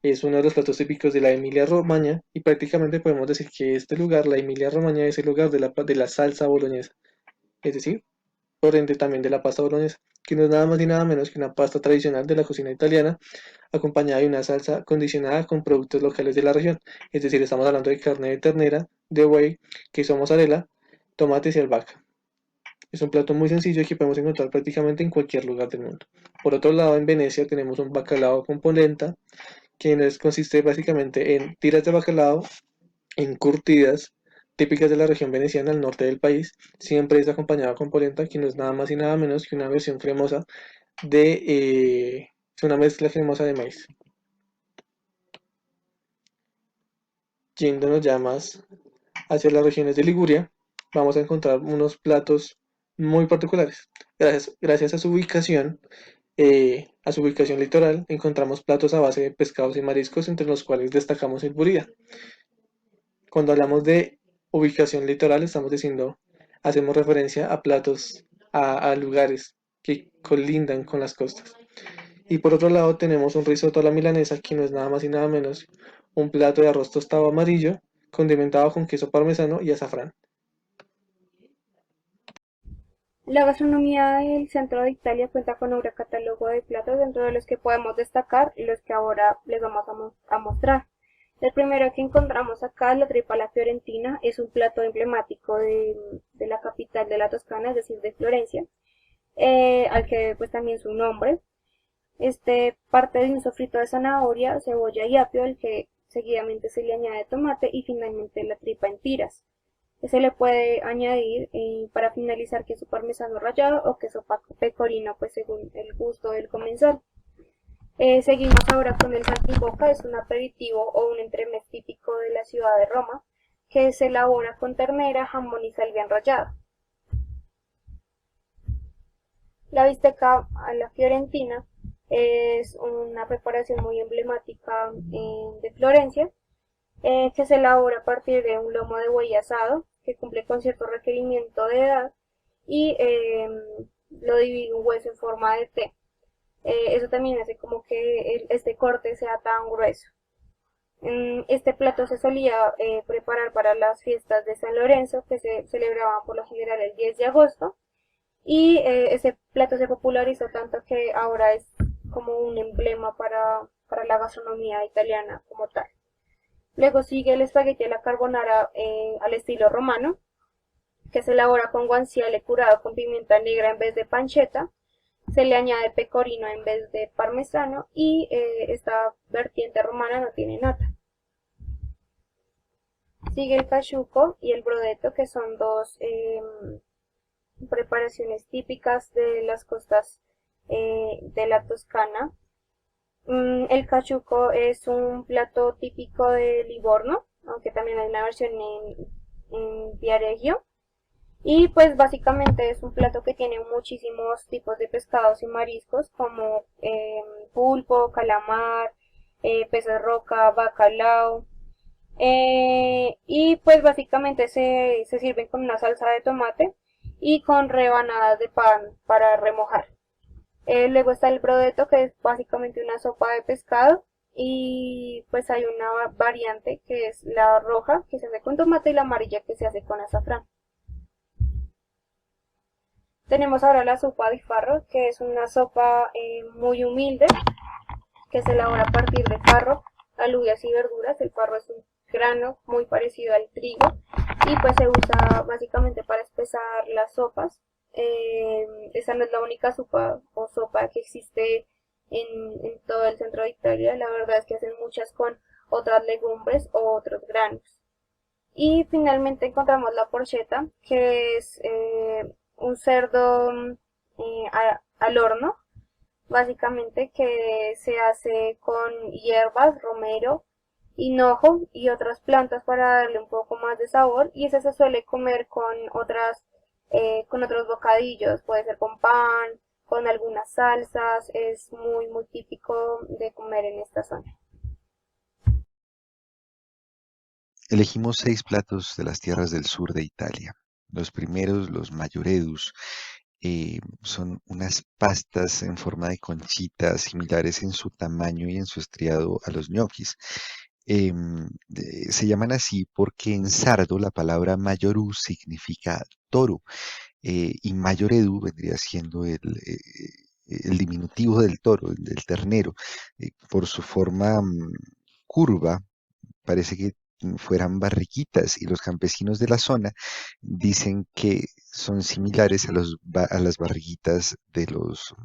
es uno de los platos típicos de la Emilia-Romagna y prácticamente podemos decir que este lugar, la Emilia-Romagna, es el lugar de la salsa boloñesa. Es decir, por ende también de la pasta boloñesa, que no es nada más ni nada menos que una pasta tradicional de la cocina italiana, acompañada de una salsa condicionada con productos locales de la región. Es decir, estamos hablando de carne de ternera, de buey, queso mozzarella, tomates y albahaca. Es un plato muy sencillo que podemos encontrar prácticamente en cualquier lugar del mundo. Por otro lado, en Venecia tenemos un bacalao con polenta, consiste básicamente en tiras de bacalao encurtidas, típicas de la región veneciana al norte del país. Siempre es acompañado con polenta, que no es nada más y nada menos que una versión cremosa es una mezcla cremosa de maíz. Yéndonos ya más hacia las regiones de Liguria, vamos a encontrar unos platos muy particulares. Gracias a su ubicación litoral, encontramos platos a base de pescados y mariscos, entre los cuales destacamos el buría. Cuando hablamos de ubicación litoral, estamos diciendo, hacemos referencia a platos, a lugares que colindan con las costas. Y por otro lado tenemos un risotto a la milanesa, que no es nada más y nada menos un plato de arroz tostado amarillo, condimentado con queso parmesano y azafrán. La gastronomía del centro de Italia cuenta con un gran catálogo de platos, dentro de los que podemos destacar los que ahora les vamos a mostrar. El primero que encontramos acá es la tripa alla fiorentina. Es un plato emblemático de la capital de la Toscana, es decir, de Florencia, al que pues también su nombre. Este parte de un sofrito de zanahoria, cebolla y apio, al que seguidamente se le añade tomate y finalmente la tripa en tiras. Se le puede añadir para finalizar queso parmesano rallado o queso pecorino, pues según el gusto del comensal. Seguimos ahora con el saltimbocca. Es un aperitivo o un entremés típico de la ciudad de Roma, que se elabora con ternera, jamón y salvia enrollada. La bisteca a la fiorentina es una preparación muy emblemática de Florencia, que se elabora a partir de un lomo de buey asado, que cumple con cierto requerimiento de edad, y lo divide un hueso en forma de T. Eso también hace como que este corte sea tan grueso. Este plato se solía preparar para las fiestas de San Lorenzo, que se celebraban por lo general el 10 de agosto, y ese plato se popularizó tanto que ahora es como un emblema para la gastronomía italiana como tal. Luego sigue el espagueti a la carbonara al estilo romano, que se elabora con guanciale curado con pimienta negra en vez de panceta. Se le añade pecorino en vez de parmesano y esta vertiente romana no tiene nata. Sigue el cachuco y el brodeto, que son dos preparaciones típicas de las costas de la Toscana. El cachuco es un plato típico de Livorno, aunque también hay una versión en Viareggio. Y pues básicamente es un plato que tiene muchísimos tipos de pescados y mariscos, como pulpo, calamar, peces roca, bacalao. Y pues básicamente se sirven con una salsa de tomate y con rebanadas de pan para remojar. Luego está el brodeto, que es básicamente una sopa de pescado. Y pues hay una variante que es la roja, que se hace con tomate, y la amarilla, que se hace con azafrán. Tenemos ahora la sopa de farro, que es una sopa muy humilde, que se elabora a partir de farro, alubias y verduras. El farro es un grano muy parecido al trigo y pues se usa básicamente para espesar las sopas. Esa no es la única sopa o sopa que existe en todo el centro de Italia. La verdad es que hacen muchas con otras legumbres o otros granos. Y finalmente encontramos la porchetta, que es un cerdo al horno, básicamente, que se hace con hierbas, romero, hinojo y otras plantas para darle un poco más de sabor. Y ese se suele comer con otros bocadillos, puede ser con pan, con algunas salsas. Es muy muy típico de comer en esta zona. Elegimos 6 platos de las tierras del sur de Italia. Los primeros, los mayoredus, son unas pastas en forma de conchita, similares en su tamaño y en su estriado a los ñoquis. Se llaman así porque en sardo la palabra mayorú significa toro, y mayoredú vendría siendo el diminutivo del toro, del ternero. Por su forma curva, parece que fueran barriquitas, y los campesinos de la zona dicen que son similares a las barriguitas de los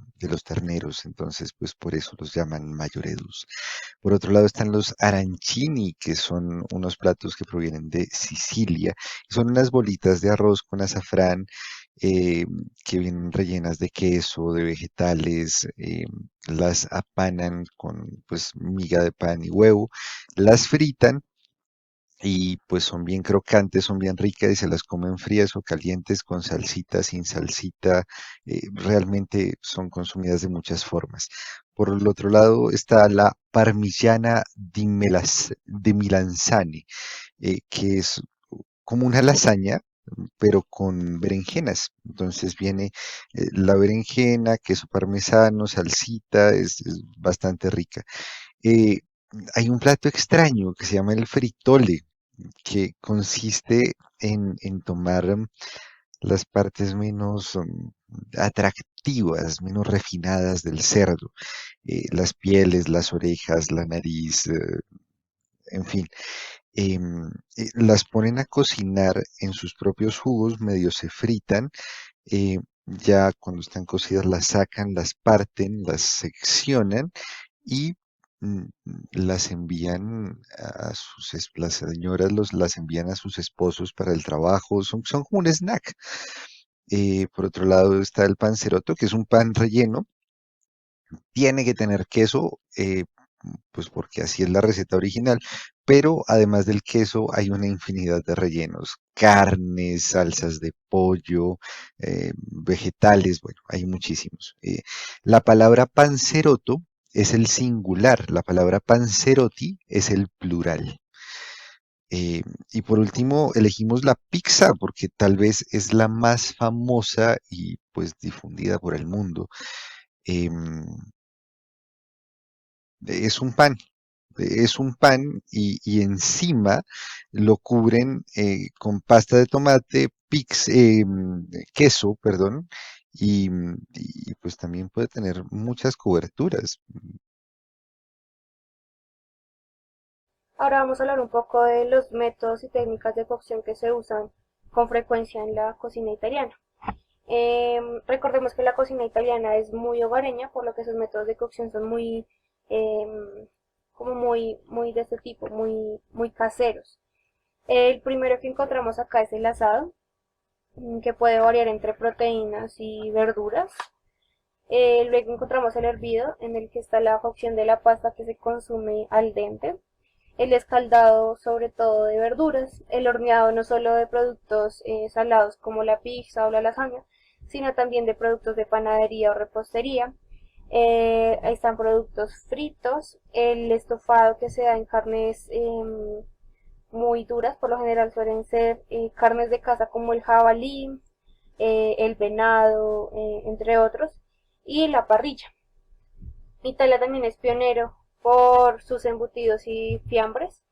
terneros. Entonces pues por eso los llaman mayoredus. Por otro lado están los arancini, que son unos platos que provienen de Sicilia, y son unas bolitas de arroz con azafrán, eh, que vienen rellenas de queso, de vegetales. Las apanan con pues miga de pan y huevo, las fritan y pues son bien crocantes, son bien ricas, y se las comen frías o calientes, con salsita, sin salsita. Realmente son consumidas de muchas formas. Por el otro lado está la parmigiana di Melanzane, que es como una lasaña, pero con berenjenas. Entonces viene la berenjena, queso parmesano, salsita, es bastante rica. Eh, Hay un plato extraño que se llama el fritole, que consiste en tomar las partes menos atractivas, menos refinadas del cerdo, las pieles, las orejas, la nariz, en fin, las ponen a cocinar en sus propios jugos, medio se fritan, ya cuando están cocidas las sacan, las parten, las seccionan y las envían las señoras las envían a sus esposos para el trabajo, son como un snack. Por otro lado está el panzeroto, que es un pan relleno, tiene que tener queso, pues porque así es la receta original, pero además del queso hay una infinidad de rellenos, carnes, salsas de pollo, vegetales, bueno, hay muchísimos. La palabra panzeroto es el singular, la palabra panzerotti es el plural. Eh, y por último, elegimos la pizza porque tal vez es la más famosa y pues difundida por el mundo. Em, es un pan y encima lo cubren con pasta de tomate, queso, perdón, y pues también puede tener muchas coberturas. Ahora vamos a hablar un poco de los métodos y técnicas de cocción que se usan con frecuencia en la cocina italiana. Recordemos que la cocina italiana es muy hogareña, por lo que sus métodos de cocción son muy, como muy de este tipo, muy caseros. El primero que encontramos acá es el asado, que puede variar entre proteínas y verduras. Luego encontramos el hervido, en el que está la cocción de la pasta que se consume al dente. El escaldado, sobre todo de verduras. El horneado no solo de productos salados como la pizza o la lasaña, sino también de productos de panadería o repostería. Ahí están productos fritos. El estofado que se da en carnes muy duras, por lo general suelen ser carnes de caza como el jabalí, el venado, entre otros, y la parrilla. Italia también es pionero por sus embutidos y fiambres.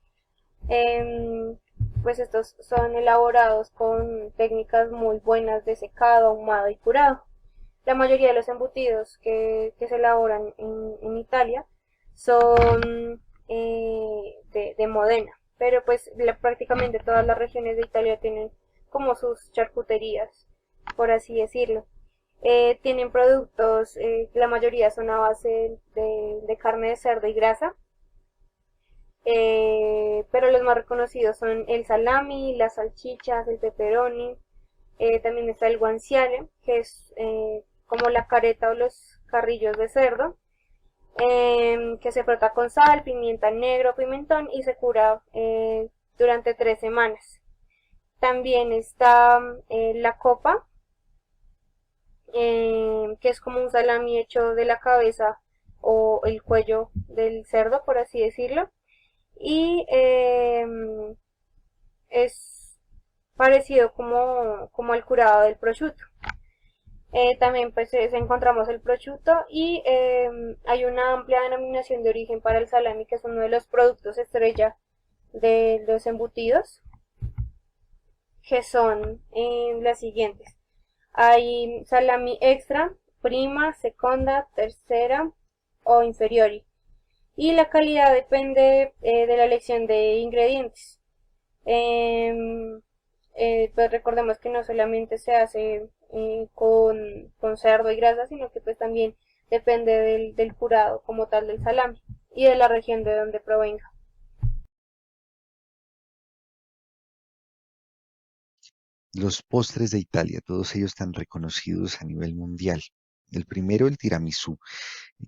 Em, pues estos son elaborados con técnicas muy buenas de secado, ahumado y curado. La mayoría de los embutidos que se elaboran en Italia son de Modena, pero pues prácticamente todas las regiones de Italia tienen como sus charcuterías, por así decirlo. Tienen productos, la mayoría son a base de carne de cerdo y grasa, pero los más reconocidos son el salami, las salchichas, el pepperoni, también está el guanciale, que es como la careta o los carrillos de cerdo, que se frota con sal, pimienta negro, pimentón y se cura durante 3 semanas. También está la copa, que es como un salami hecho de la cabeza o el cuello del cerdo, por así decirlo. Y es parecido como al curado del prosciutto. También pues encontramos el prosciutto y hay una amplia denominación de origen para el salami, que es uno de los productos estrella de los embutidos, que son las siguientes. Hay salami extra, prima, seconda, tercera o inferiori. Y la calidad depende de la elección de ingredientes. Em, pues recordemos que no solamente se hace con cerdo y grasa, sino que pues también depende del curado como tal del salami y de la región de donde provenga. Los postres de Italia, todos ellos están reconocidos a nivel mundial. El primero, el tiramisú,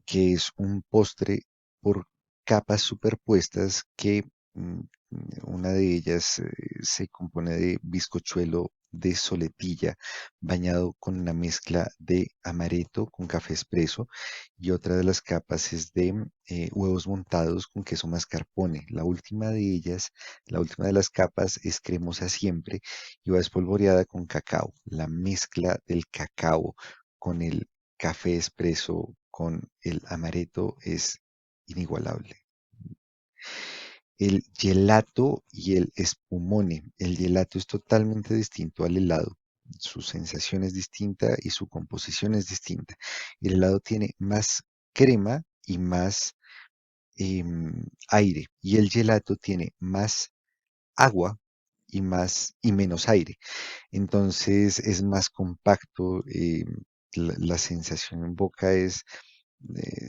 que es un postre por capas superpuestas que mm, una de ellas se compone de bizcochuelo de soletilla bañado con una mezcla de amaretto con café espresso y otra de las capas es de huevos montados con queso mascarpone. La última de ellas, la última de las capas es cremosa siempre y va espolvoreada con cacao. La mezcla del cacao con el café espresso con el amaretto es inigualable. El gelato y el spumone. El gelato es totalmente distinto al helado. Su sensación es distinta y su composición es distinta. El helado tiene más crema y más aire, y el gelato tiene más agua y menos aire. Entonces es más compacto. La sensación en boca es,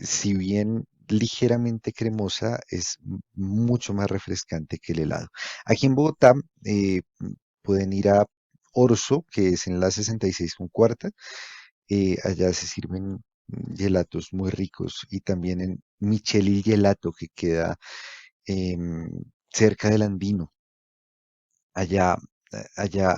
si bien ligeramente cremosa, es mucho más refrescante que el helado. Aquí en Bogotá pueden ir a Orso, que es en la 66 con cuarta. Allá se sirven gelatos muy ricos y también en Micheli Gelato, que queda em, cerca del Andino. Allá, allá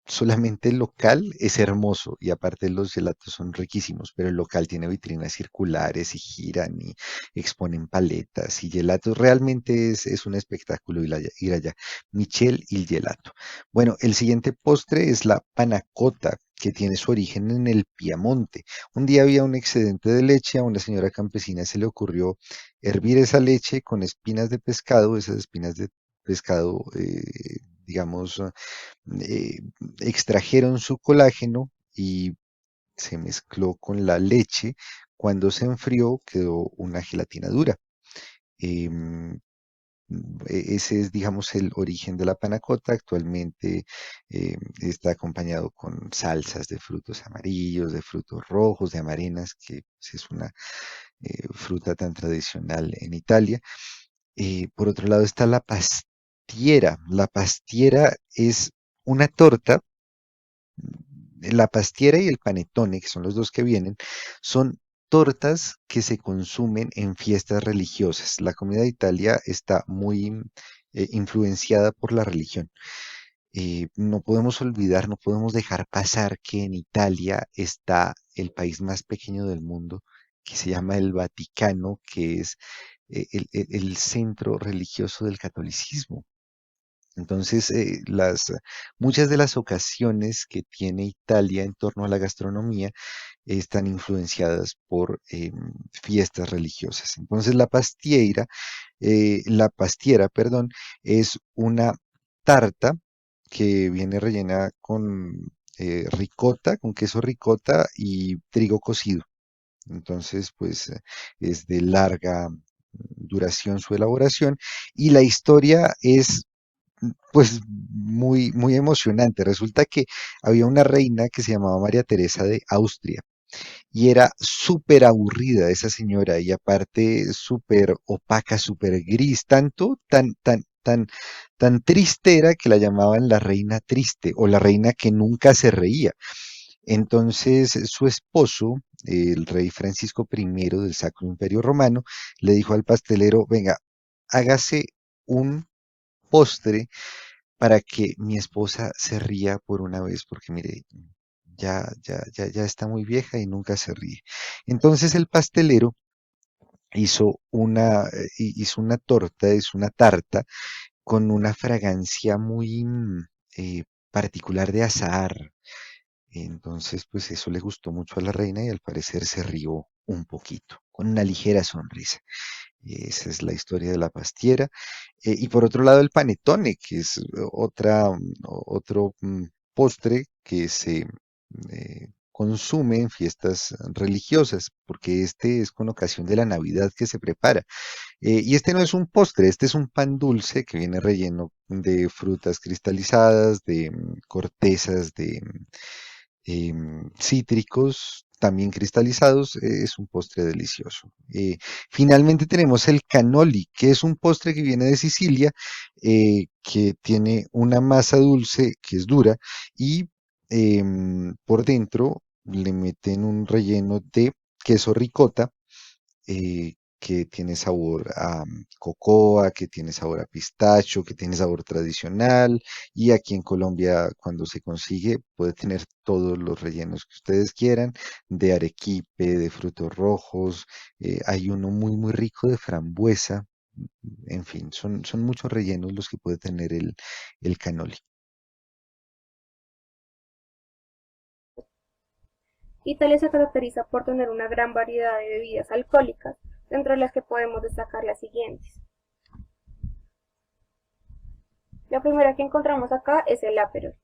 solamente el local es hermoso y aparte los gelatos son riquísimos, pero el local tiene vitrinas circulares y giran y exponen paletas y gelatos. Realmente es un espectáculo ir allá. Michel y el gelato. Bueno, el siguiente postre es la panacota, que tiene su origen en el Piamonte. Un día había un excedente de leche, a una señora campesina se le ocurrió hervir esa leche con espinas de pescado, esas espinas de pescado, digamos, eh, extrajeron su colágeno y se mezcló con la leche. Cuando se enfrió, quedó una gelatina dura. Em, Ese es, digamos, el origen de la panacota. Actualmente está acompañado con salsas de frutos amarillos, de frutos rojos, de amarenas, que pues, es una fruta tan tradicional en Italia. Por otro lado está la pastiera. La pastiera es una torta. La pastiera y el panetone, que son los dos que vienen, son tortas que se consumen en fiestas religiosas. La comida de Italia está muy influenciada por la religión. No podemos olvidar, no podemos dejar pasar que en Italia está el país más pequeño del mundo, que se llama el Vaticano, que es el centro religioso del catolicismo. Entonces, muchas de las ocasiones que tiene Italia en torno a la gastronomía están influenciadas por fiestas religiosas. Entonces, la pastiera, perdón, es una tarta que viene rellena con ricota, con queso ricota y trigo cocido. Entonces, pues es de larga duración su elaboración y la historia es pues muy, muy emocionante. Resulta que había una reina que se llamaba María Teresa de Austria y era súper aburrida esa señora y aparte súper opaca, súper gris, tan triste era que la llamaban la reina triste o la reina que nunca se reía. Entonces su esposo, el rey Francisco I del Sacro Imperio Romano, le dijo al pastelero, venga, hágase un postre para que mi esposa se ría por una vez, porque mire, ya está muy vieja y nunca se ríe. Entonces el pastelero hizo una torta, es una tarta con una fragancia muy particular de azahar. Entonces, pues eso le gustó mucho a la reina y al parecer se rió un poquito, con una ligera sonrisa. Esa es la historia de la pastiera. Y por otro lado, el panetone, que es otro postre que se consume en fiestas religiosas, porque este es con ocasión de la Navidad que se prepara. Y este no es un postre, este es un pan dulce que viene relleno de frutas cristalizadas, de cortezas de cítricos también cristalizados, es un postre delicioso. Finalmente tenemos el cannoli, que es un postre que viene de Sicilia, que tiene una masa dulce que es dura y por dentro le meten un relleno de queso ricota, que tiene sabor a cocoa, que tiene sabor a pistacho, que tiene sabor tradicional. Y aquí en Colombia, cuando se consigue, puede tener todos los rellenos que ustedes quieran, de arequipe, de frutos rojos. Hay uno muy, muy rico de frambuesa. En fin, son muchos rellenos los que puede tener el cannoli. Italia se caracteriza por tener una gran variedad de bebidas alcohólicas, entre las que podemos destacar las siguientes. La primera que encontramos acá es el Aperol.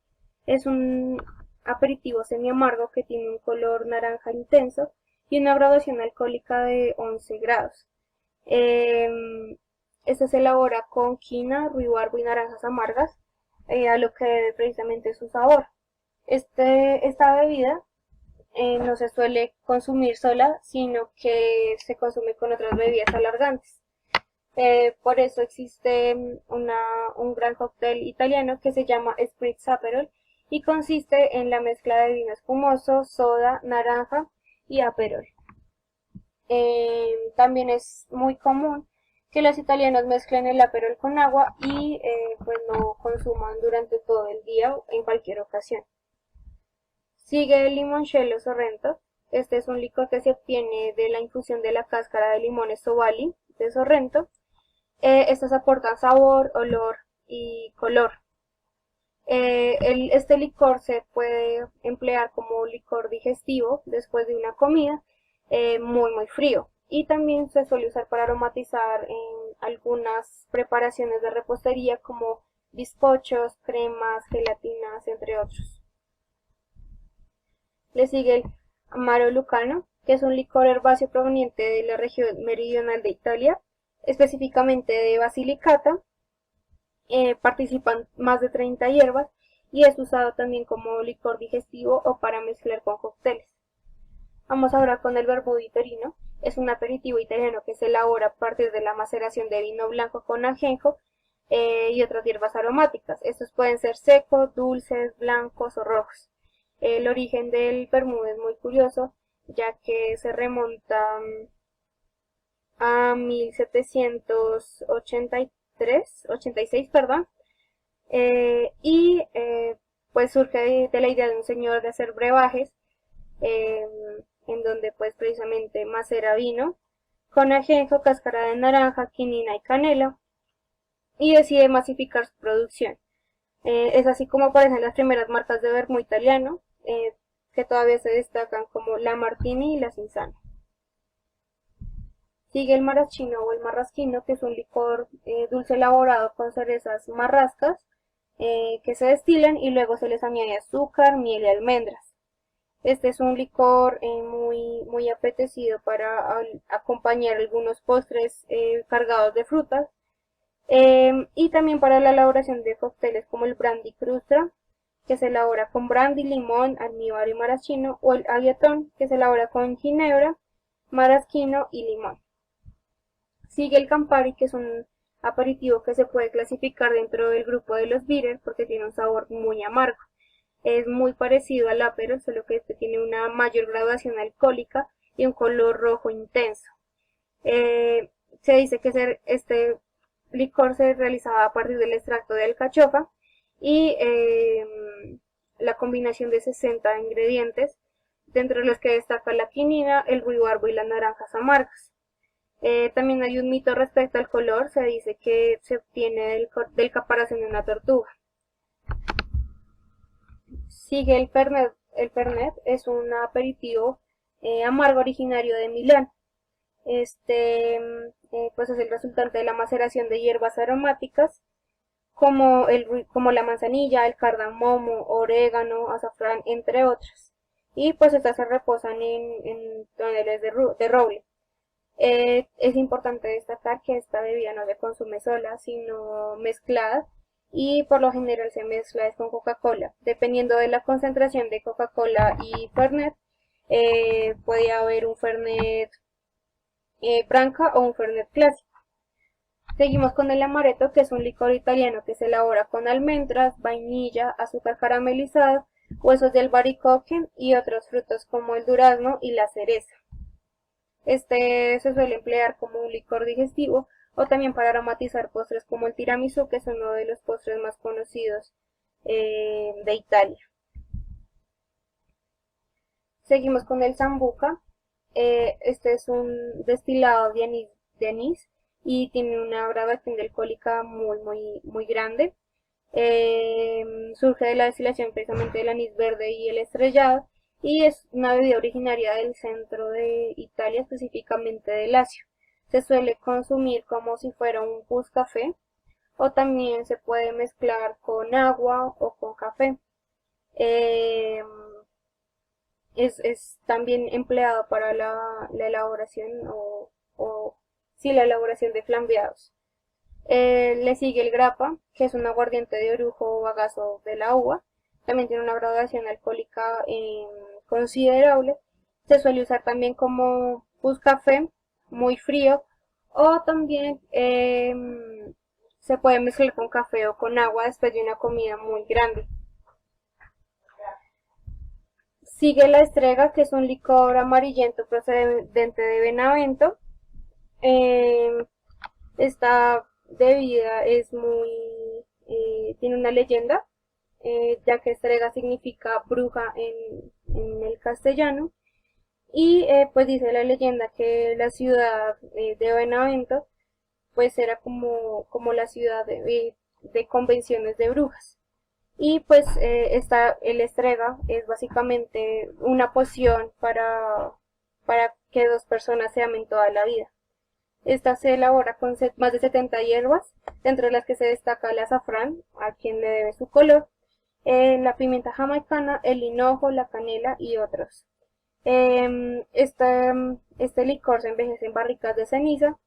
Es un aperitivo semi-amargo que tiene un color naranja intenso y una graduación alcohólica de 11 grados. Este se elabora con quina, ruibarbo y naranjas amargas, a lo que debe precisamente su sabor. Esta bebida no se suele consumir sola, sino que se consume con otras bebidas alargantes. Por eso existe un gran cóctel italiano que se llama Spritz Aperol y consiste en la mezcla de vino espumoso, soda, naranja y aperol. También es muy común que los italianos mezclen el aperol con agua y pues no consuman durante todo el día o en cualquier ocasión. Sigue el limoncello sorrento. Este es un licor que se obtiene de la infusión de la cáscara de limones Sovali de Sorrento. Estos aportan sabor, olor y color. Este licor se puede emplear como licor digestivo después de una comida muy frío. Y también se suele usar para aromatizar en algunas preparaciones de repostería como bizcochos, cremas, gelatinas, entre otros. Le sigue el Amaro Lucano, que es un licor herbáceo proveniente de la región meridional de Italia, específicamente de Basilicata. Participan más de 30 hierbas y es usado también como licor digestivo o para mezclar con cócteles. Vamos ahora con el Vermouth Torino. Es un aperitivo italiano que se elabora a partir de la maceración de vino blanco con ajenjo y otras hierbas aromáticas. Estos pueden ser secos, dulces, blancos o rojos. El origen del vermut es muy curioso, ya que se remonta a 1786, perdón, y pues surge de la idea de un señor de hacer brebajes, eh, en donde pues precisamente macera vino con ajenjo, cáscara de naranja, quinina y canela, y decide masificar su producción. Es así como aparecen las primeras marcas de vermú italiano, que todavía se destacan como la Martini y la Cinzano. Sigue el maraschino o el marrasquino, que es un licor dulce elaborado con cerezas marrascas que se destilan y luego se les añade azúcar, miel y almendras. Este es un licor muy apetecido para acompañar algunos postres cargados de frutas y también para la elaboración de cócteles como el brandy crustra, que se elabora con brandy, limón, almíbar y maraschino, o el aviatón, que se elabora con ginebra, maraschino y limón. Sigue el Campari, que es un aperitivo que se puede clasificar dentro del grupo de los bitter porque tiene un sabor muy amargo. Es muy parecido al Aperol, solo que este tiene una mayor graduación alcohólica y un color rojo intenso. Se dice que este licor se realizaba a partir del extracto de alcachofa y la combinación de 60 ingredientes, dentro de los que destaca la quinina, el ruibarbo y las naranjas amargas. También hay un mito respecto al color, se dice que se obtiene del caparazón de una tortuga. Sigue el Fernet. El Fernet es un aperitivo amargo originario de Milán. Este pues es el resultante de la maceración de hierbas aromáticas como la manzanilla, el cardamomo, orégano, azafrán, entre otras. Y pues estas se reposan en toneles de roble. Es importante destacar que esta bebida no se consume sola, sino mezclada y por lo general se mezcla con Coca-Cola. Dependiendo de la concentración de Coca-Cola y Fernet, puede haber un Fernet Branca o un Fernet clásico. Seguimos con el amaretto, que es un licor italiano que se elabora con almendras, vainilla, azúcar caramelizada, huesos de albaricoque y otros frutos como el durazno y la cereza. Este se suele emplear como un licor digestivo o también para aromatizar postres como el tiramisú, que es uno de los postres más conocidos de Italia. Seguimos con el sambuca. Este es un destilado de anís y tiene una graduación de alcohólica muy grande. Surge de la destilación precisamente del anís verde y el estrellado y es una bebida originaria del centro de Italia, específicamente de Lacio. Se suele consumir como si fuera un pus café o también se puede mezclar con agua o con café. Eh, es también empleado para la elaboración o sí, la elaboración de flambeados. Le sigue el grappa, que es un aguardiente de orujo o bagazo de la uva. También tiene una graduación alcohólica considerable. Se suele usar también como pues, café muy frío o también se puede mezclar con café o con agua después de una comida muy grande. Sigue la estrega, que es un licor amarillento procedente de Benavento. Eh, Esta bebida es tiene una leyenda, ya que estrega significa bruja en el castellano. Y pues dice la leyenda que la ciudad de Benavento pues era como la ciudad de convenciones de brujas. Y pues el estrega es básicamente una poción para que dos personas se amen toda la vida. Esta se elabora con más de 70 hierbas, dentro de las que se destaca el azafrán, a quien le debe su color, la pimienta jamaicana, el hinojo, la canela y otros. Este licor se envejece en barricas de ceniza,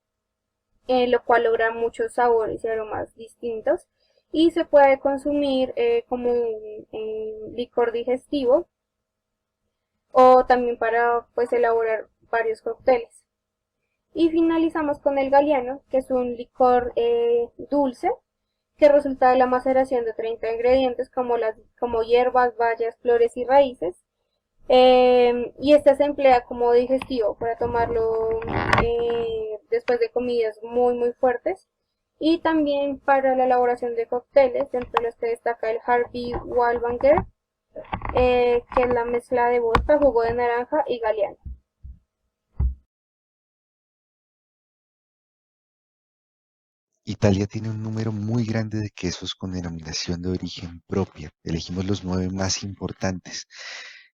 lo cual logra muchos sabores y aromas distintos y se puede consumir como un licor digestivo o también para pues elaborar varios cócteles. Y finalizamos con el Galliano, que es un licor dulce que resulta de la maceración de 30 ingredientes como hierbas, bayas, flores y raíces. Y este se emplea como digestivo para tomarlo después de comidas muy fuertes. Y también para la elaboración de cócteles, entre los que destaca el Harvey Wallbanger, que es la mezcla de vodka, jugo de naranja y Galliano. Italia tiene un número muy grande de quesos con denominación de origen propia. Elegimos los 9 más importantes.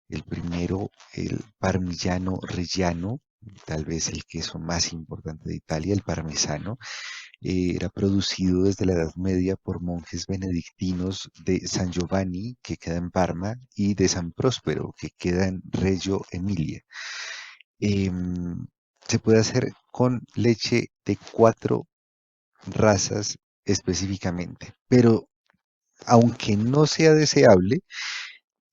El primero, el Parmigiano Reggiano, tal vez el queso más importante de Italia, el parmesano. Era producido desde la Edad Media por monjes benedictinos de San Giovanni, que queda en Parma, y de San Próspero, que queda en Reggio Emilia. Em, Se puede hacer con leche de 4 razas específicamente, pero aunque no sea deseable,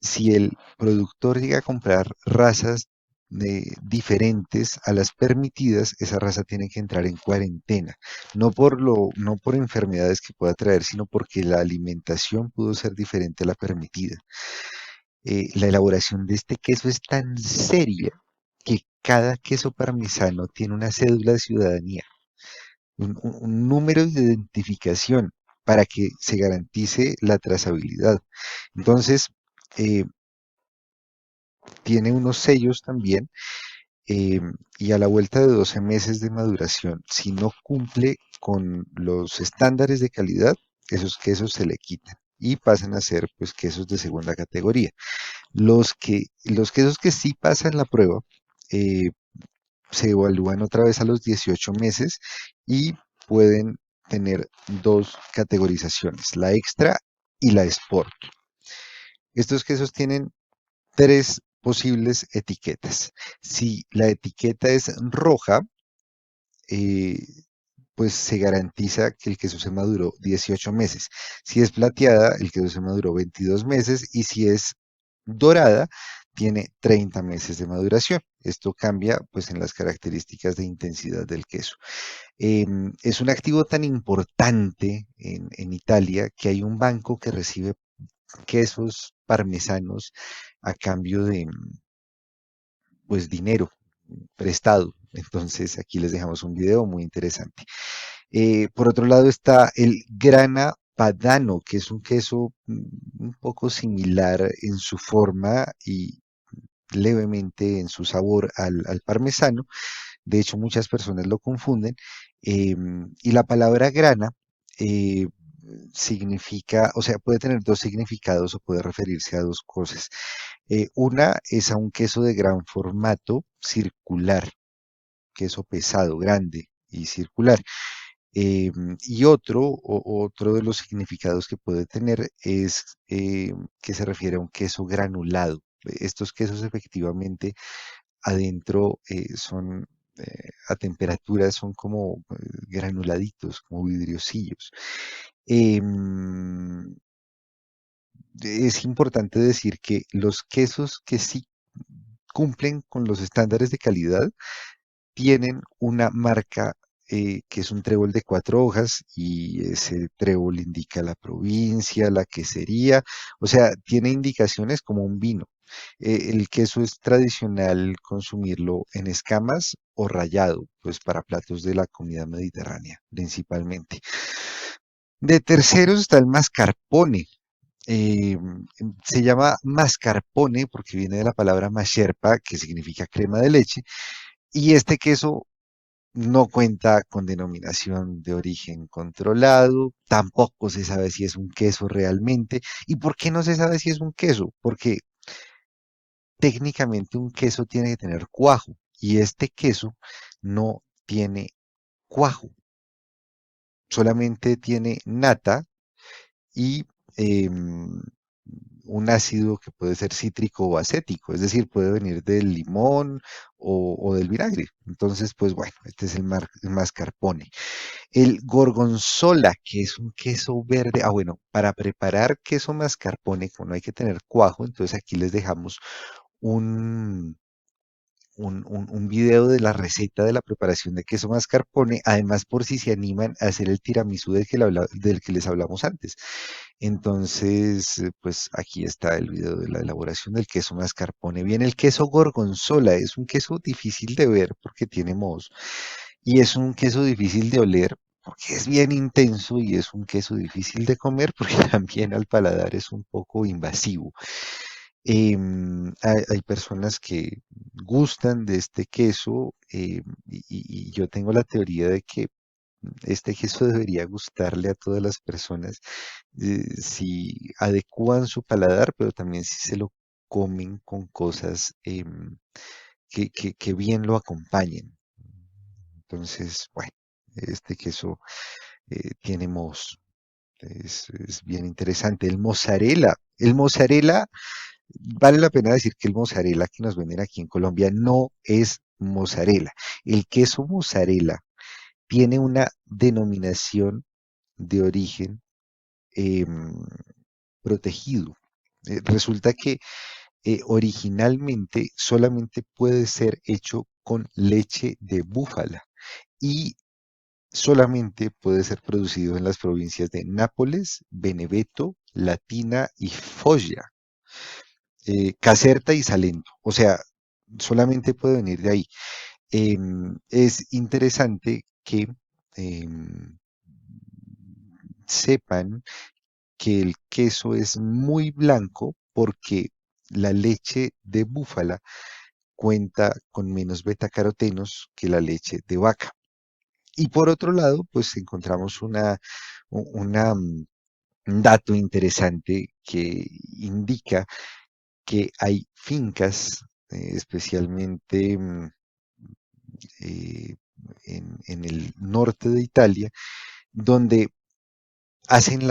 si el productor llega a comprar razas diferentes a las permitidas, esa raza tiene que entrar en cuarentena, no por enfermedades que pueda traer, sino porque la alimentación pudo ser diferente a la permitida. La elaboración de este queso es tan seria que cada queso parmesano tiene una cédula de ciudadanía, un número de identificación para que se garantice la trazabilidad. Entonces, eh, tiene unos sellos también eh, y a la vuelta de 12 meses de maduración, si no cumple con los estándares de calidad, esos quesos se le quitan y pasan a ser pues quesos de segunda categoría. Los quesos que sí pasan la prueba eh, se evalúan otra vez a los 18 meses y pueden tener dos categorizaciones, la extra y la sport. Estos quesos tienen 3 posibles etiquetas. Si la etiqueta es roja, eh, pues se garantiza que el queso se maduró 18 meses. Si es plateada, el queso se maduró 22 meses y si es dorada, tiene 30 meses de maduración. Esto cambia pues en las características de intensidad del queso. Es un activo tan importante en Italia que hay un banco que recibe quesos parmesanos a cambio de pues dinero prestado. Entonces aquí les dejamos un video muy interesante. Por otro lado está el grana padano, que es un queso un poco similar en su forma y levemente en su sabor al parmesano. De hecho, muchas personas lo confunden. Y la palabra grana eh, significa, o sea, puede tener dos significados o puede referirse a dos cosas. Una es a un queso de gran formato circular, queso pesado, grande y circular. Y otro de los significados que puede tener es que se refiere a un queso granulado. Estos quesos efectivamente adentro son a temperatura, son como granuladitos, como vidriosillos. Em, es importante decir que los quesos que sí cumplen con los estándares de calidad tienen una marca que es un trébol de cuatro hojas y ese trébol indica la provincia, la quesería, o sea, tiene indicaciones como un vino. El queso es tradicional consumirlo en escamas o rallado, pues para platos de la comida mediterránea principalmente. De terceros está el mascarpone. Eh, Se llama mascarpone porque viene de la palabra masherpa, que significa crema de leche, y este queso no cuenta con denominación de origen controlado, tampoco se sabe si es un queso realmente. ¿Y por qué no se sabe si es un queso? Porque técnicamente un queso tiene que tener cuajo y este queso no tiene cuajo, solamente tiene nata y un ácido que puede ser cítrico o acético, es decir, puede venir del limón o del vinagre. Entonces, pues bueno, este es el mascarpone. El gorgonzola, que es un queso verde. Ah, bueno, para preparar queso mascarpone, como no hay que tener cuajo, entonces aquí les dejamos un, un video de la receta de la preparación de queso mascarpone, además por si se animan a hacer el tiramisú del que les hablamos antes. Entonces, pues aquí está el video de la elaboración del queso mascarpone. Viene el queso gorgonzola, es un queso difícil de ver porque tiene moho y es un queso difícil de oler porque es bien intenso y es un queso difícil de comer porque también al paladar es un poco invasivo. Hay personas que gustan de este queso y yo tengo la teoría de que este queso debería gustarle a todas las personas si adecúan su paladar, pero también si se lo comen con cosas que bien lo acompañen. Entonces, bueno, este queso tiene moho. Es bien interesante. El mozzarella, vale la pena decir que el mozzarella que nos venden aquí en Colombia no es mozzarella. El queso mozzarella tiene una denominación de origen em, protegido. Resulta que originalmente solamente puede ser hecho con leche de búfala y solamente puede ser producido en las provincias de Nápoles, Beneveto, Latina y Foggia, Caserta y Salento. O sea, solamente puede venir de ahí. Es interesante que em, sepan que el queso es muy blanco porque la leche de búfala cuenta con menos betacarotenos que la leche de vaca. Y por otro lado, pues encontramos un dato interesante que indica que hay fincas, especialmente eh, en el norte de Italia, donde hacen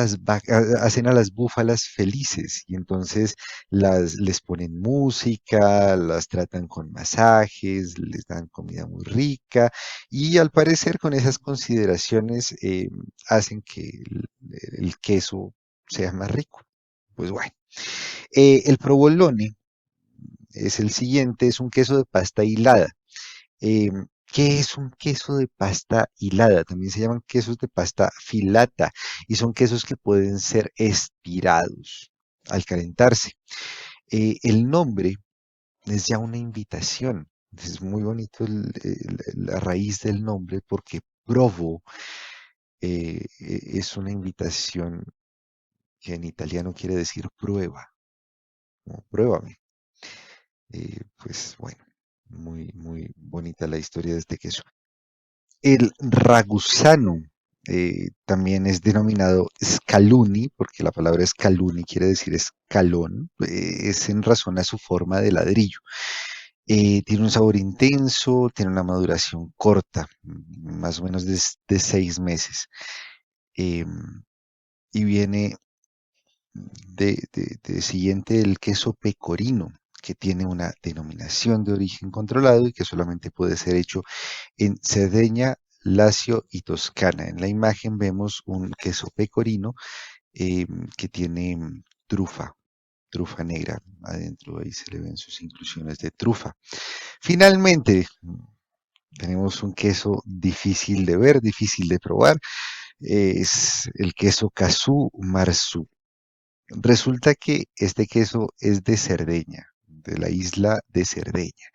a las búfalas felices y entonces les ponen música, las tratan con masajes, les dan comida muy rica y al parecer con esas consideraciones hacen que el queso sea más rico. Pues bueno, el provolone es el siguiente, es un queso de pasta hilada. Eh, ¿Qué es un queso de pasta hilada? También se llaman quesos de pasta filata y son quesos que pueden ser estirados al calentarse. El nombre es ya una invitación. Es muy bonito la raíz del nombre porque provo es una invitación que en italiano quiere decir prueba, como pruébame. Pues bueno, muy bonita la historia de este queso. El ragusano también es denominado scaluni, porque la palabra scaluni quiere decir escalón, es en razón a su forma de ladrillo. Tiene un sabor intenso, tiene una maduración corta, más o menos de 6 meses. em, y viene de siguiente el queso pecorino, que tiene una denominación de origen controlado y que solamente puede ser hecho en Cerdeña, Lacio y Toscana. En la imagen vemos un queso pecorino que tiene trufa negra adentro, ahí se le ven sus inclusiones de trufa. Finalmente, tenemos un queso difícil de ver, difícil de probar, es el queso Casú Marzú. Resulta que este queso es de Cerdeña, de la isla de Cerdeña.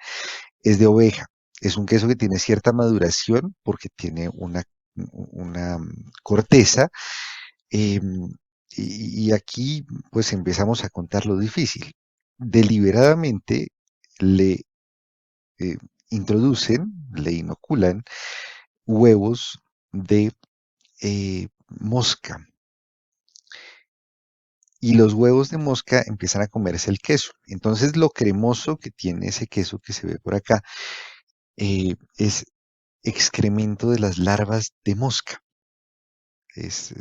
Es de oveja. Es un queso que tiene cierta maduración porque tiene una corteza. em, y aquí pues empezamos a contar lo difícil. Deliberadamente le eh, introducen, le inoculan huevos de mosca. Y los huevos de mosca empiezan a comerse el queso. Entonces lo cremoso que tiene ese queso que se ve por acá es excremento de las larvas de mosca. Es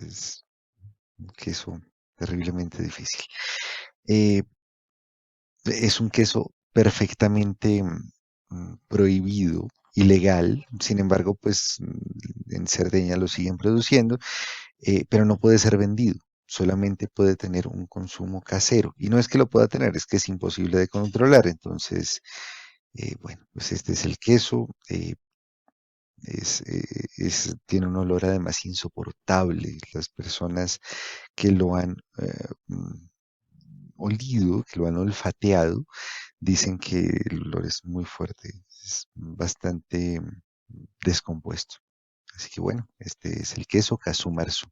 un queso terriblemente difícil. Eh, es un queso perfectamente prohibido, ilegal. Sin embargo, pues en Cerdeña lo siguen produciendo, pero no puede ser vendido. Solamente puede tener un consumo casero. Y no es que lo pueda tener, es que es imposible de controlar. Entonces, bueno, pues este es el queso. Tiene un olor además insoportable. Las personas que lo han olido, que lo han olfateado, dicen que el olor es muy fuerte, es bastante descompuesto. Así que bueno, este es el queso Casumarzu.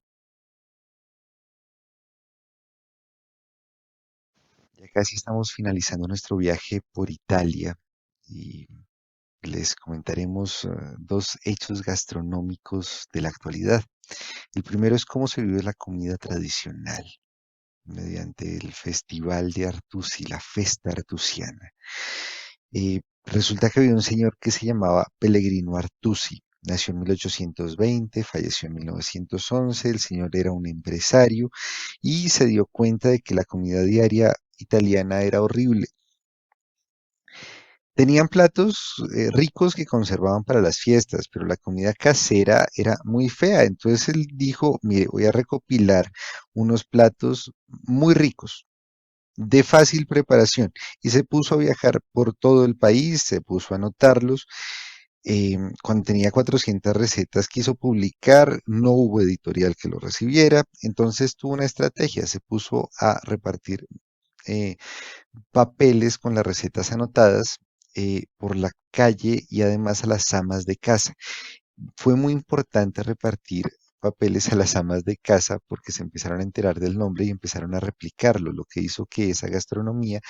Ya casi estamos finalizando nuestro viaje por Italia y les comentaremos dos hechos gastronómicos de la actualidad. El primero es cómo se vive la comida tradicional mediante el Festival de Artusi, la Festa Artusiana. Resulta que había un señor que se llamaba Pellegrino Artusi. Nació en 1820, falleció en 1911. El señor era un empresario y se dio cuenta de que la comida diaria italiana era horrible. Tenían platos ricos que conservaban para las fiestas, pero la comida casera era muy fea. Entonces él dijo, mire, voy a recopilar unos platos muy ricos, de fácil preparación, y se puso a viajar por todo el país, se puso a anotarlos. Cuando tenía 400 recetas, quiso publicar, no hubo editorial que lo recibiera, entonces tuvo una estrategia, se puso a repartir eh, papeles con las recetas anotadas por la calle y además a las amas de casa. Fue muy importante repartir papeles a las amas de casa porque se empezaron a enterar del nombre y empezaron a replicarlo, lo que hizo que esa gastronomía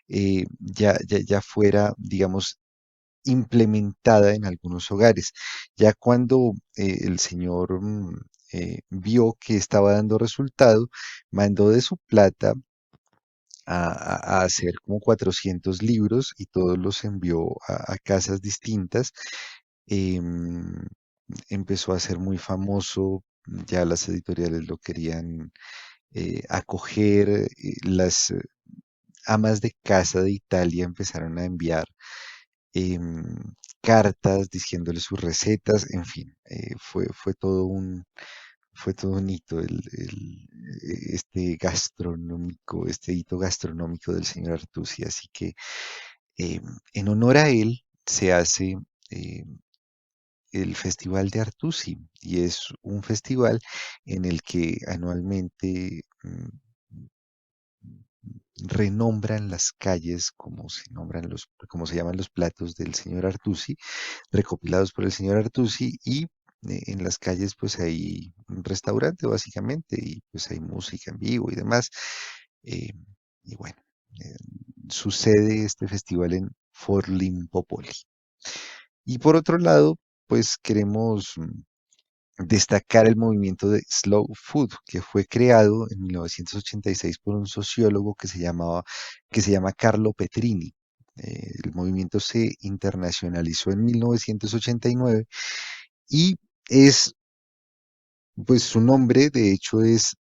ya fuera, digamos, implementada en algunos hogares. Ya cuando el señor vio que estaba dando resultado, mandó de su plata a hacer como 400 libros y todos los envió a casas distintas. Em, Empezó a ser muy famoso, ya las editoriales lo querían acoger, las amas de casa de Italia empezaron a enviar em, cartas diciéndole sus recetas, en fin, fue todo un hito este hito gastronómico del señor Artusi. Así que em, en honor a él se hace el Festival de Artusi y es un festival en el que anualmente renombran las calles como se llaman los platos del señor Artusi, recopilados por el señor Artusi, y en las calles pues hay un restaurante básicamente, y pues hay música en vivo y demás. eh, y bueno, eh, sucede este festival en Forlimpopoli. Y por otro lado, pues queremos destacar el movimiento de Slow Food, que fue creado en 1986 por un sociólogo que se llama Carlo Petrini. El movimiento se internacionalizó en 1989 y es, pues su nombre de hecho es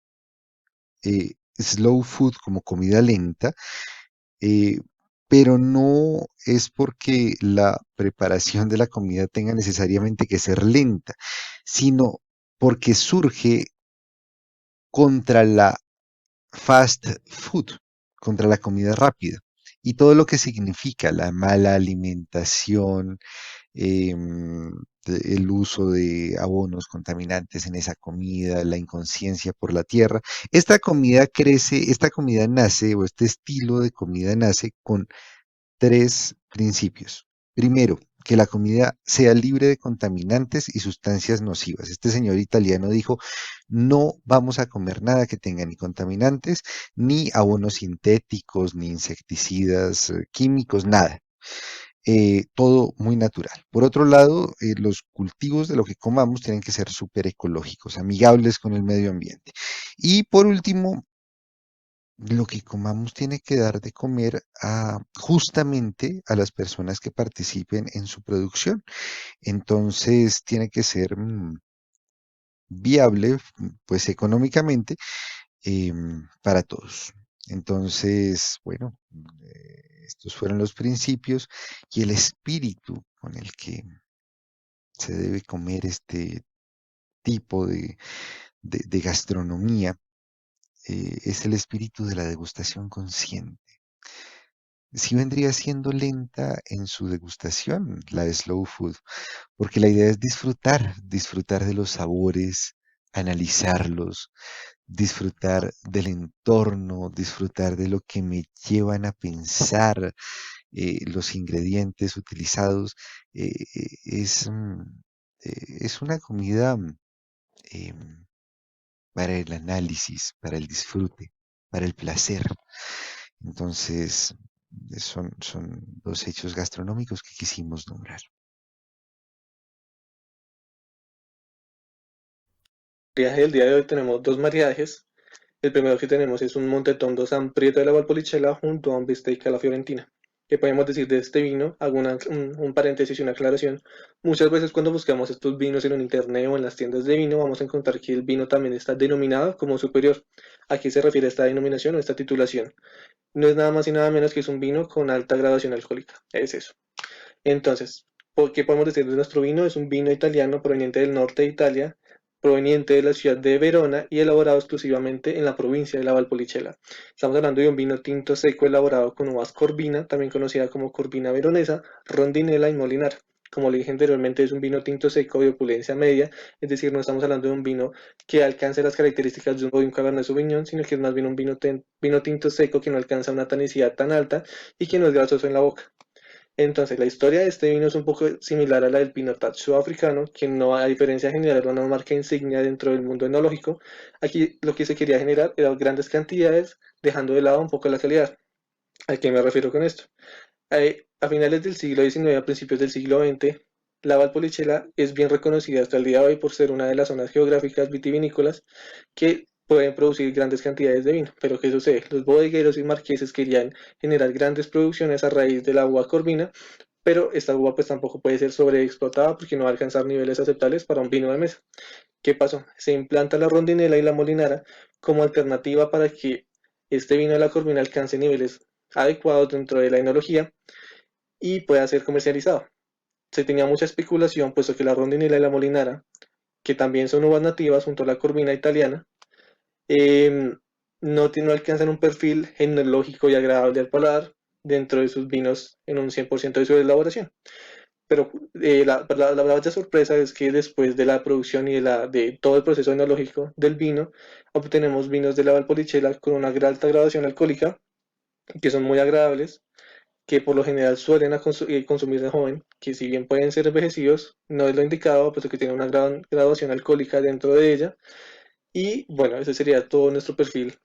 Slow Food como comida lenta, eh, pero no es porque la preparación de la comida tenga necesariamente que ser lenta, sino porque surge contra la fast food, contra la comida rápida y todo lo que significa la mala alimentación, el uso de abonos contaminantes en esa comida, la inconsciencia por la tierra. Esta comida crece, esta comida nace, o este estilo de comida nace con tres principios. Primero, que la comida sea libre de contaminantes y sustancias nocivas. Este señor italiano dijo, no vamos a comer nada que tenga ni contaminantes, ni abonos sintéticos, ni insecticidas, químicos, nada. Todo muy natural. Por otro lado, los cultivos de lo que comamos tienen que ser súper ecológicos, amigables con el medio ambiente. Y por último, lo que comamos tiene que dar de comer justamente a las personas que participen en su producción. Entonces, tiene que ser viable, pues económicamente, para todos. Entonces, bueno, estos fueron los principios y el espíritu con el que se debe comer este tipo de gastronomía. Es el espíritu de la degustación consciente. Sí vendría siendo lenta en su degustación, la de slow food, porque la idea es disfrutar, disfrutar de los sabores, analizarlos, disfrutar del entorno, disfrutar de lo que me llevan a pensar, los ingredientes utilizados. eh, eh, es, mm, es una comida em, para el análisis, para el disfrute, para el placer. Entonces, son dos hechos gastronómicos que quisimos nombrar. Viaje del día de hoy tenemos dos maridajes. El primero que tenemos es un Montetondo San Prieto de la Valpolicella junto a un bistec a la Fiorentina. ¿Qué podemos decir de este vino? Hago un paréntesis y una aclaración. Muchas veces cuando buscamos estos vinos en un internet o en las tiendas de vino, vamos a encontrar que el vino también está denominado como superior. ¿A qué se refiere esta denominación o esta titulación? No es nada más y nada menos que es un vino con alta graduación alcohólica. Es eso. Entonces, ¿por qué podemos decir de nuestro vino? Es un vino italiano proveniente del norte de Italia, proveniente de la ciudad de Verona y elaborado exclusivamente en la provincia de la Valpolicella. Estamos hablando de un vino tinto seco elaborado con uvas Corvina, también conocida como Corvina veronesa, Rondinella y Molinara. Como le dije anteriormente, es un vino tinto seco de opulencia media, es decir, no estamos hablando de un vino que alcance las características de un Cabernet Sauvignon, sino que es más bien un vino tinto seco que no alcanza una tanicidad tan alta y que no es grasoso en la boca. Entonces, la historia de este vino es un poco similar a la del Pinotage sudafricano, que no, a diferencia general, era una marca insignia dentro del mundo enológico. Aquí lo que se quería generar eran grandes cantidades, dejando de lado un poco la calidad. ¿A qué me refiero con esto? A finales del siglo XIX, a principios del siglo XX, la Valpolicella es bien reconocida hasta el día de hoy por ser una de las zonas geográficas vitivinícolas que pueden producir grandes cantidades de vino. Pero ¿qué sucede? Los bodegueros y marqueses querían generar grandes producciones a raíz de la uva corvina, pero esta uva pues tampoco puede ser sobreexplotada porque no va a alcanzar niveles aceptables para un vino de mesa. ¿Qué pasó? Se implanta la rondinela y la molinara como alternativa para que este vino de la corvina alcance niveles adecuados dentro de la enología y pueda ser comercializado. Se tenía mucha especulación, puesto que la rondinela y la molinara, que también son uvas nativas junto a la corvina italiana, eh, no alcanzan un perfil enológico y agradable al paladar dentro de sus vinos en un 100% de su elaboración. Pero la vaya sorpresa es que después de la producción y de todo el proceso enológico del vino, obtenemos vinos de la Valpolicella con una alta graduación alcohólica que son muy agradables, que por lo general suelen consumir de joven, que si bien pueden ser envejecidos, no es lo indicado, puesto que tiene una gran graduación alcohólica dentro de ella. Y bueno, ese sería todo nuestro perfil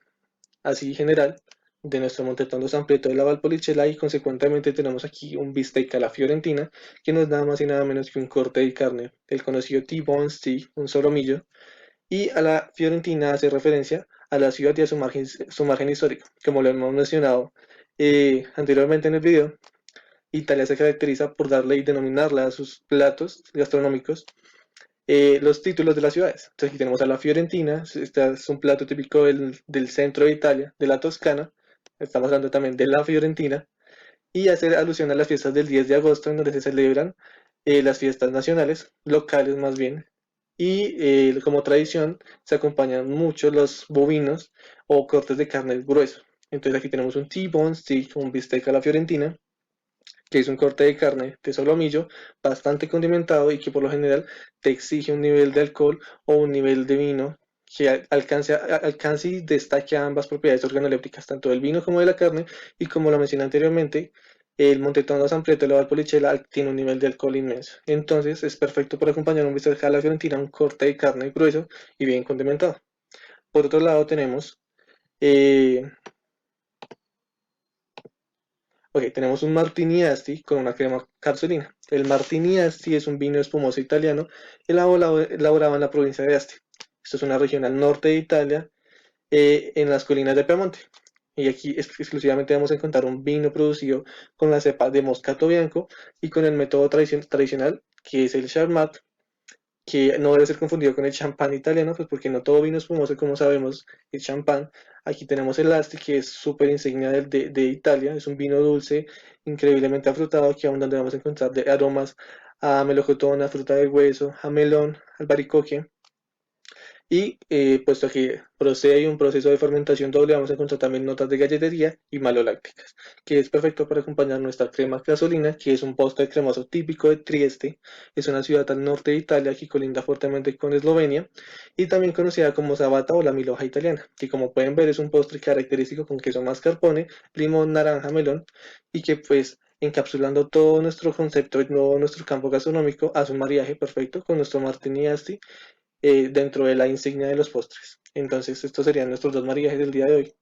así general de nuestro Montetondo San Prieto de la Valpolicella, y consecuentemente tenemos aquí un bistec a la fiorentina, que no es nada más y nada menos que un corte de carne, el conocido T-bone steak, un solomillo, y a la fiorentina hace referencia a la ciudad y a su margen histórica. Como lo hemos mencionado anteriormente en el video, Italia se caracteriza por darle y denominarle a sus platos gastronómicos los títulos de las ciudades. Entonces aquí tenemos a la Fiorentina, este es un plato típico del centro de Italia, de la Toscana, estamos hablando también de la Fiorentina, y hacer alusión a las fiestas del 10 de agosto, en donde se celebran las fiestas nacionales, locales más bien, y como tradición se acompañan mucho los bovinos o cortes de carne grueso. Entonces aquí tenemos un T-bone steak, un bistec a la fiorentina, que es un corte de carne de solomillo bastante condimentado y que por lo general te exige un nivel de alcohol o un nivel de vino que alcance y destaque ambas propiedades organolépticas, tanto del vino como de la carne, y como lo mencioné anteriormente, el Montetondo San Prieto de la Valpolicella tiene un nivel de alcohol inmenso. Entonces es perfecto para acompañar un bistec a la fiorentina, un corte de carne grueso y bien condimentado. Por otro lado tenemos eh, Ok, tenemos un Martini Asti con una crema carzolina. El Martini Asti es un vino espumoso italiano elaborado en la provincia de Asti. Esto es una región al norte de Italia, en las colinas de Piamonte. Y aquí exclusivamente vamos a encontrar un vino producido con la cepa de Moscato Bianco y con el método tradicional, que es el Charmat, que no debe ser confundido con el champán italiano, pues porque no todo vino espumoso, como sabemos, es champán. Aquí tenemos el Asti, que es súper insignia de Italia, es un vino dulce, increíblemente afrutado, que aún donde vamos a encontrar de aromas a melocotón, a fruta de hueso, a melón, albaricoque. Y puesto que procede un proceso de fermentación doble, vamos a encontrar también notas de galletería y malolácticas, que es perfecto para acompañar nuestra crema casolina, que es un postre cremoso típico de Trieste. Es una ciudad al norte de Italia que colinda fuertemente con Eslovenia, y también conocida como sabata o la milhoja italiana, que como pueden ver es un postre característico con queso mascarpone, limón, naranja, melón, y que pues encapsulando todo nuestro concepto y todo nuestro campo gastronómico hace un mariaje perfecto con nuestro martini asti dentro de la insignia de los postres. Entonces, estos serían nuestros dos mariajes del día de hoy.